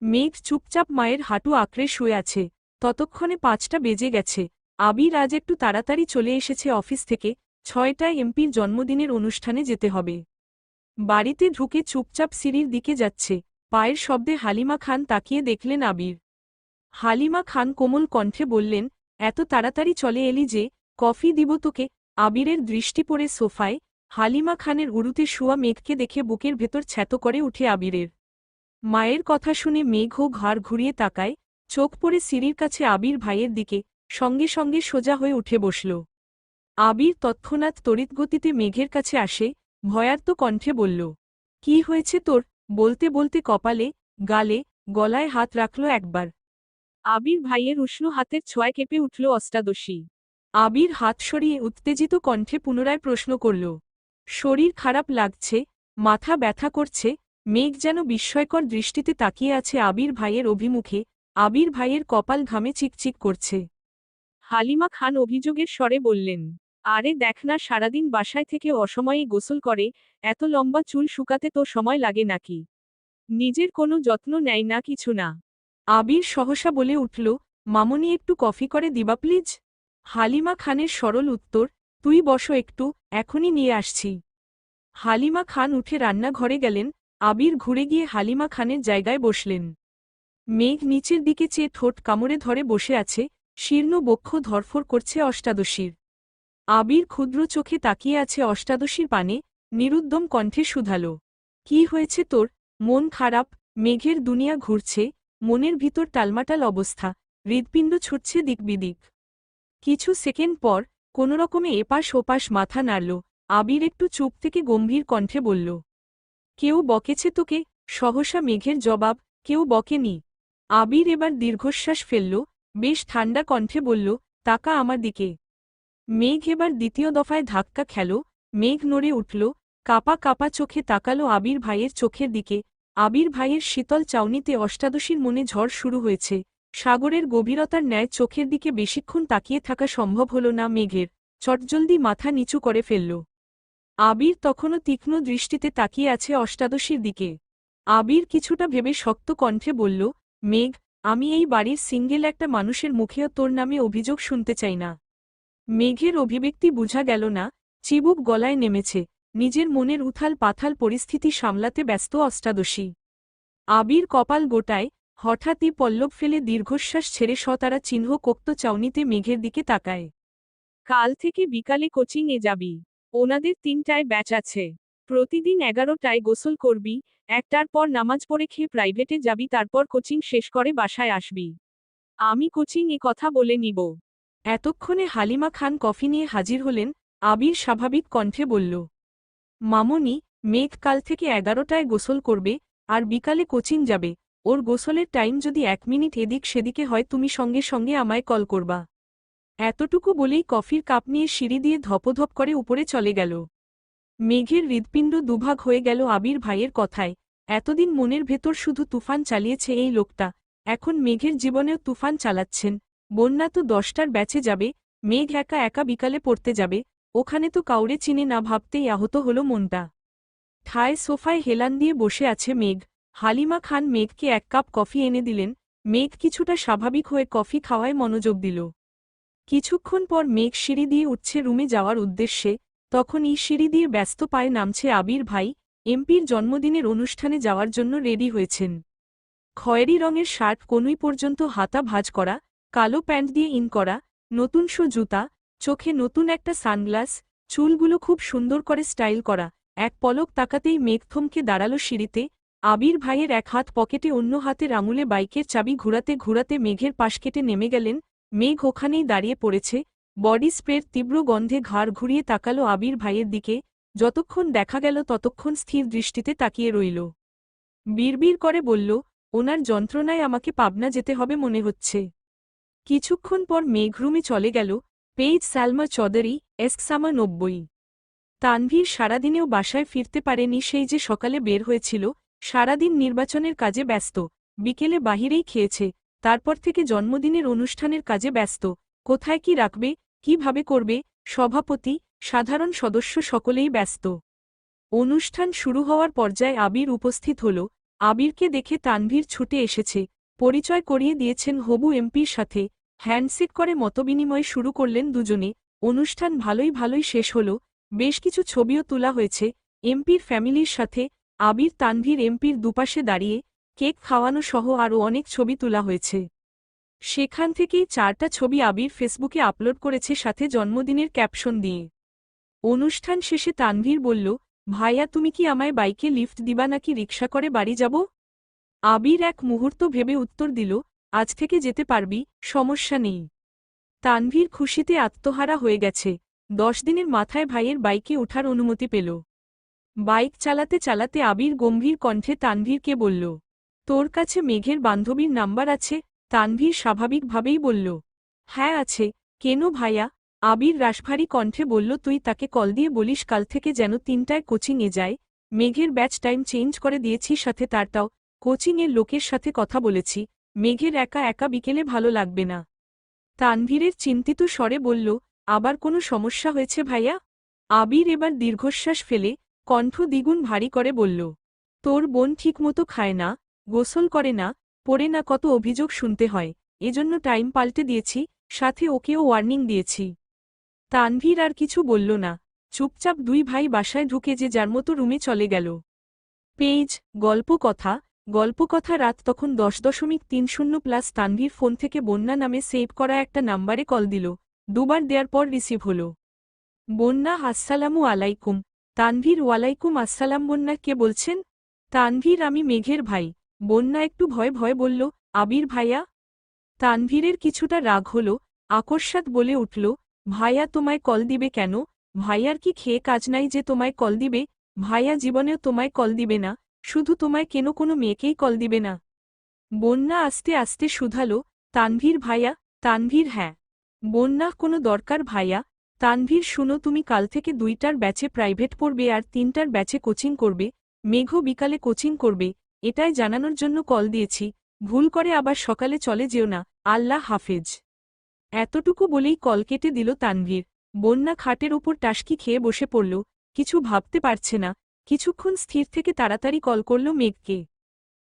মেঘ চুপচাপ মায়ের হাঁটু আঁকড়ে শুয়ে আছে। ততক্ষণে 5টা বেজে গেছে। আবির আজ একটু তাড়াতাড়ি চলে এসেছে অফিস থেকে, 6টায় এমপির জন্মদিনের অনুষ্ঠানে যেতে হবে। বাড়িতে ঢুকে চুপচাপ সিঁড়ির দিকে যাচ্ছে। পায়ের শব্দে হালিমা খান তাকিয়ে দেখলেন আবির। হালিমা খান কোমল কণ্ঠে বললেন, এত তাড়াতাড়ি চলে এলি যে, কফি দিব তোকে? আবিরের দৃষ্টি পড়ে সোফায়। হালিমা খানের উরুতে শুয়া মেঘকে দেখে বুকের ভেতর ছ্যাতো করে উঠে আবিরের। মায়ের কথা শুনে মেঘও ঘাড় ঘুরিয়ে তাকায়। চোখ পড়ে সিঁড়ির কাছে আবির ভাইয়ের দিকে, সঙ্গে সঙ্গে সোজা হয়ে উঠে বসল। আবির তৎক্ষণাৎ তড়িৎগতিতে মেঘের কাছে আসে, ভয়ার্ত কণ্ঠে বলল, কি হয়েছে তোর? বলতে বলতে কপালে, গালে, গলায় হাত রাখল একবার। আবির ভাইয়ের উষ্ণ হাতের ছোঁয়ায় কেঁপে উঠল অষ্টাদশী। আবির হাত সরিয়ে উত্তেজিত কণ্ঠে পুনরায় প্রশ্ন করল, শরীর খারাপ লাগছে, মাথা ব্যথা করছে? মেঘ যেন বিস্ময়কর দৃষ্টিতে তাকিয়ে আছে আবির ভাইয়ের অভিমুখে। আবির ভাইয়ের কপাল ঘামে চিকচিক করছে। হালিমা খান অভিযোগের স্বরে বললেন, আরে দেখ না, সারাদিন বাসায় থেকে অসময়ে গোসল করে, এত লম্বা চুল শুকাতে তো সময় লাগে নাকি? নিজের কোনো যত্ন নেয় না, কিছু না। আবির সহসা বলে উঠল, মামনি একটু কফি করে দিবা প্লিজ? হালিমা খানের সরল উত্তর, তুই বসো একটু, এখনই নিয়ে আসছি। হালিমা খান উঠে রান্নাঘরে গেলেন। আবির ঘুরে গিয়ে হালিমা খানের জায়গায় বসলেন। মেঘ নিচের দিকে চেয়ে ঠোঁট কামড়ে ধরে বসে আছে, শীর্ণ বক্ষ ধরফর করছে অষ্টাদশীর। আবির ক্ষুদ্র চোখে তাকিয়ে আছে অষ্টাদশীর পানে, নিরুদ্যম কণ্ঠে শুধালো, কি হয়েছে তোর? মন খারাপ? মেঘের দুনিয়া ঘুরছে, মনের ভিতর টালমাটাল অবস্থা, হৃৎপিণ্ড ছুটছে দিকবিদিক। কিছু সেকেন্ড পর কোনোরকমে এপাশ ওপাশ মাথা নাড়ল। আবির একটু চুপ থেকে গম্ভীর কণ্ঠে বলল, কেউ বকেছে তোকে? সহসা মেঘের জবাব, কেউ বকেনি। আবির এবার দীর্ঘশ্বাস ফেলল, বেশ ঠান্ডা কণ্ঠে বলল, তাকা আমার দিকে। মেঘ এবার দ্বিতীয় দফায় ধাক্কা খেল। মেঘ নড়ে উঠল, কাপা কাপা চোখে তাকালো আবির ভাইয়ের চোখের দিকে। আবির ভাইয়ের শীতল চাউনিতে অষ্টাদশীর মনে ঝড় শুরু হয়েছে। সাগরের গভীরতার ন্যায় চোখের দিকে বেশিক্ষণ তাকিয়ে থাকা সম্ভব হল না মেঘের। চটজলদি মাথা নিচু করে ফেলল। আবির তখনও তীক্ষ্ণ দৃষ্টিতে তাকিয়ে আছে অষ্টাদশীর দিকে। আবির কিছুটা ভেবে শক্ত কণ্ঠে বলল, মেঘ, আমি এই বাড়ির সিঙ্গেল একটা মানুষের মুখেও তোর নামে অভিযোগ শুনতে চাই না। মেঘের অভিব্যক্তি বুঝা গেল না, চিবুক গলায় নেমেছে, নিজের মনের উথাল পাথাল পরিস্থিতি সামলাতে ব্যস্ত অষ্টাদশী। আবির কপাল গোটায়, হঠাৎই পল্লব ফেলে দীর্ঘশ্বাস ছেড়ে সতারা চিহ্ন কোক্ত চাউনিতে মেঘের দিকে তাকায়। কাল থেকে বিকালে কোচিংয়ে যাবি। ওনাদের 3টায় ব্যাচ আছে। প্রতিদিন 11টায় গোসল করবি, 1টার পর নামাজ পড়ে খেয়ে প্রাইভেটে যাবি, তারপর কোচিং শেষ করে বাসায় আসবি। আমি কোচিং এ কথা বলে নিব। এতক্ষণে হালিমা খান কফি নিয়ে হাজির হলেন। আবির স্বাভাবিক কণ্ঠে বলল, মামনি, মেঘ কাল থেকে 11টায় গোসল করবে, আর বিকালে কোচিং যাবে। ওর গোসলের টাইম যদি 1 মিনিট এদিক সেদিকে হয় তুমি সঙ্গে সঙ্গে আমায় কল করবা। এতটুকু বলেই কফির কাপ নিয়ে সিঁড়ি দিয়ে ধপধপ করে উপরে চলে গেল। মেঘের হৃৎপিণ্ড দুভাগ হয়ে গেল আবির ভাইয়ের কথায়। এতদিন মনের ভেতর শুধু তুফান চালিয়েছে এই লোকটা, এখন মেঘের জীবনেও তুফান চালাচ্ছেন। বন্যা তো 10টার ব্যাচে যাবে, মেঘ একা একা বিকালে পড়তে যাবে, ওখানে তো কাউরে চিনে না ভাবতেই আহত হল মনটা। ঠায় সোফায় হেলান দিয়ে বসে আছে মেঘ। হালিমা খান মেঘকে 1 কাপ কফি এনে দিলেন। মেঘ কিছুটা স্বাভাবিক হয়ে কফি খাওয়ায় মনোযোগ দিল। কিছুক্ষণ পর মেঘ সিঁড়ি দিয়ে উঠছে রুমে যাওয়ার উদ্দেশ্যে, তখনই সিঁড়ি দিয়ে ব্যস্ত পায়ে নামছে আবির ভাই। এমপির জন্মদিনের অনুষ্ঠানে যাওয়ার জন্য রেডি হয়েছেন। খয়েরি রঙের শার্ট কনুই পর্যন্ত হাতা ভাঁজ করা, কালো প্যান্ট দিয়ে ইন করা, নতুন শো জুতা, চোখে নতুন একটা সানগ্লাস, চুলগুলো খুব সুন্দর করে স্টাইল করা। এক পলক তাকাতেই মেঘ থমকে দাঁড়ালো সিঁড়িতে। আবির ভাইয়ের এক হাত পকেটে, অন্য হাতের আঙুলে বাইকের চাবি ঘুরাতে ঘুরাতে মেঘের পাশ কেটে নেমে গেলেন। মেঘ ওখানেই দাঁড়িয়ে পড়েছে। বডি স্প্রের তীব্র গন্ধে ঘাড় ঘুরিয়ে তাকালো আবির ভাইয়ের দিকে। যতক্ষণ দেখা গেল ততক্ষণ স্থির দৃষ্টিতে তাকিয়ে রইল। বিড়বিড় করে বলল, ওনার যন্ত্রণায় আমাকে পাবনা যেতে হবে মনে হচ্ছে। কিছুক্ষণ পর মেঘ রুমে চলে গেল। পেজ সালমা চৌধুরী, এসক্সামা 90। তানভীর সারাদিনেও বাসায় ফিরতে পারেনি। সেই যে সকালে বের হয়েছিল, সারাদিন নির্বাচনের কাজে ব্যস্ত, বিকেলে বাহিরেই খেয়েছে, তারপর থেকে জন্মদিনের অনুষ্ঠানের কাজে ব্যস্ত। কোথায় কি রাখবে, কিভাবে করবে, সভাপতি, সাধারণ সদস্য সকলেই ব্যস্ত। অনুষ্ঠান শুরু হওয়ার পর্যায়ে আবির উপস্থিত হল। আবিরকে দেখে তানভীর ছুটে এসেছে, পরিচয় করিয়ে দিয়েছেন হবু এমপির সাথে। হ্যান্ডশেক করে মতবিনিময় শুরু করলেন দুজনে। অনুষ্ঠান ভালোই শেষ হল। বেশ কিছু ছবিও তোলা হয়েছে এমপির ফ্যামিলির সাথে। আবির তানভীর এমপির দুপাশে দাঁড়িয়ে, কেক খাওয়ানো সহ আরও অনেক ছবি তোলা হয়েছে। সেখান থেকেই 4টা ছবি আবির ফেসবুকে আপলোড করেছে, সাথে জন্মদিনের ক্যাপশন দিয়ে। অনুষ্ঠান শেষে তানভীর বলল, ভাইয়া তুমি কি আমায় বাইকে লিফট দিবা নাকি রিকশা করে বাড়ি যাব? আবির এক মুহূর্ত ভেবে উত্তর দিল, আজ থেকে যেতে পারবি, সমস্যা নেই। তানভীর খুশিতে আত্মহারা হয়ে গেছে। 10 দিনের মাথায় ভাইয়ের বাইকে ওঠার অনুমতি পেল। বাইক চালাতে চালাতে আবির গম্ভীর কণ্ঠে তানভীরকে বলল, তোর কাছে মেঘের বান্ধবীর নাম্বার আছে? তানভীর স্বাভাবিকভাবেই বলল, হ্যাঁ আছে। কেন ভাইয়া? আবির রাশভারী কণ্ঠে বলল, তুই তাকে কল দিয়ে বলিস কাল থেকে যেন 3টায় কোচিংয়ে যায়। মেঘের ব্যাচ টাইম চেঞ্জ করে দিয়েছি, সাথে তারটাও। কোচিংয়ের লোকের সাথে কথা বলেছি, মেঘের একা একা বিকেলে ভালো লাগবে না। তানভীরের চিন্তিত স্বরে বলল, আবার কোনো সমস্যা হয়েছে ভাইয়া? আবির এবার দীর্ঘশ্বাস ফেলে কণ্ঠ দ্বিগুণ ভারী করে বলল, তোর বোন ঠিকমতো খায় না, গোসল করে না, পড়ে না, কত অভিযোগ শুনতে হয়, এজন্য টাইম পাল্টে দিয়েছি, সাথে ওকেও ওয়ার্নিং দিয়েছি। তানভীর আর কিছু বলল না, চুপচাপ দুই ভাই বাসায় ঢুকে যে যার মতো রুমে চলে গেল। পেজ গল্পকথা রাত তখন 10:30 তানভীর ফোন থেকে বন্যা নামে সেভ করা একটা নাম্বারে কল দিল। দুবার দেওয়ার পর রিসিভ হল। বন্যা, আসসালামু আলাইকুম। তানভীর, ওয়ালাইকুম আসসালাম। বন্যা, কে বলছেন? তানভীর, আমি মেঘের ভাই। বন্যা একটু ভয়ে ভয়ে বলল, আবির ভাইয়া? তানভীরের কিছুটা রাগ হল, আকস্মাৎ বলে উঠল, ভাইয়া তোমায় কল দিবে কেন? ভাইয়ার কি খেয়ে কাজ নাই যে তোমায় কল দিবে? ভাইয়া জীবনেও তোমায় কল দিবে না, শুধু তোমায় কেন কোনো মেয়েকেই কল দিবে না? বন্যা আস্তে আস্তে শুধালো, তানভীর ভাইয়া? তানভীর, হ্যাঁ। বন্যা, কোনো দরকার ভাইয়া? তানভীর, শুনো, তুমি কাল থেকে 2টার ব্যাচে প্রাইভেট পড়বে আর 3টার ব্যাচে কোচিং করবে। মেঘও বিকালে কোচিং করবে, এটাই জানানোর জন্য কল দিয়েছি। ভুল করে আবার সকালে চলে যেও না। আল্লাহ হাফেজ। এতটুকু বলেই কল কেটে দিল তানভীর। বন্যা খাটের ওপর টাসকি খেয়ে বসে পড়ল, কিছু ভাবতে পারছে না। কিছুক্ষণ স্থির থেকে তাড়াতাড়ি কল করল মেঘকে।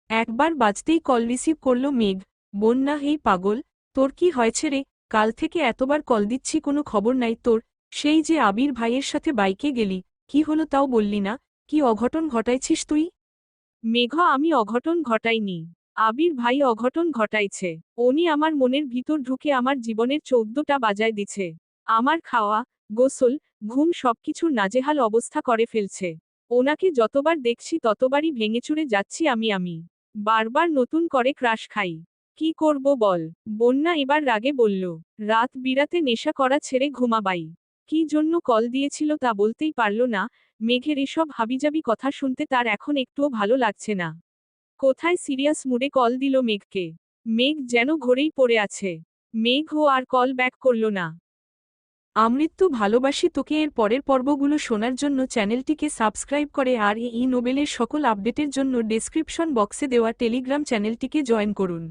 একবার বাজতেই কল রিসিভ করল মেঘ। বন্যা, হেই পাগল, তোর কি হয়েছে রে? কাল থেকে এতবার কল দিচ্ছি, কোনো খবর নাই তোর। সেই যে আবির ভাইয়ের সাথে বাইকে গেলি, কি হলো তাও বললি না? কি অঘটন ঘটাইছিস তুই? মেঘ, আমি অঘটন ঘটাইনি। আবির ভাই অঘটন ঘটাইছে। উনি আমার মনের ভিতর ঢুকে আমার জীবনের 14টা বাজায় দিছে। আমার খাওয়া, গোসল, ঘুম সবকিছুর নাজেহাল অবস্থা করে ফেলছে। ওনাকে যতবার দেখছি ততবারই ভেঙেচুরে যাচ্ছি আমি। বারবার নতুন করে ক্রাশ খাই। কি করব বল? বন্যা এবার রাগে বলল, রাত বিরাতে নেশা করা ছেড়ে ঘুমাবাই। কি জন্য কল দিয়েছিল তা বলতেই পারল না। মেঘের এসব হাবিজাবি কথা শুনতে তার এখন একটুও ভালো লাগছে না। কোথায় সিরিয়াস মুডে কল দিল মেঘকে। মেঘ যেন ঘরেই পড়ে আছে। মেঘ ও আর কল ব্যাক করল না। আমৃত্যু ভালোবাসি তোকে এর পরের পর্বগুলো শোনার জন্য চ্যানেলটিকে সাবস্ক্রাইব করে আর এই নোবেলের সকল আপডেটের জন্য ডেসক্রিপশন বক্সে দেওয়া টেলিগ্রাম চ্যানেলটিকে জয়েন করুন।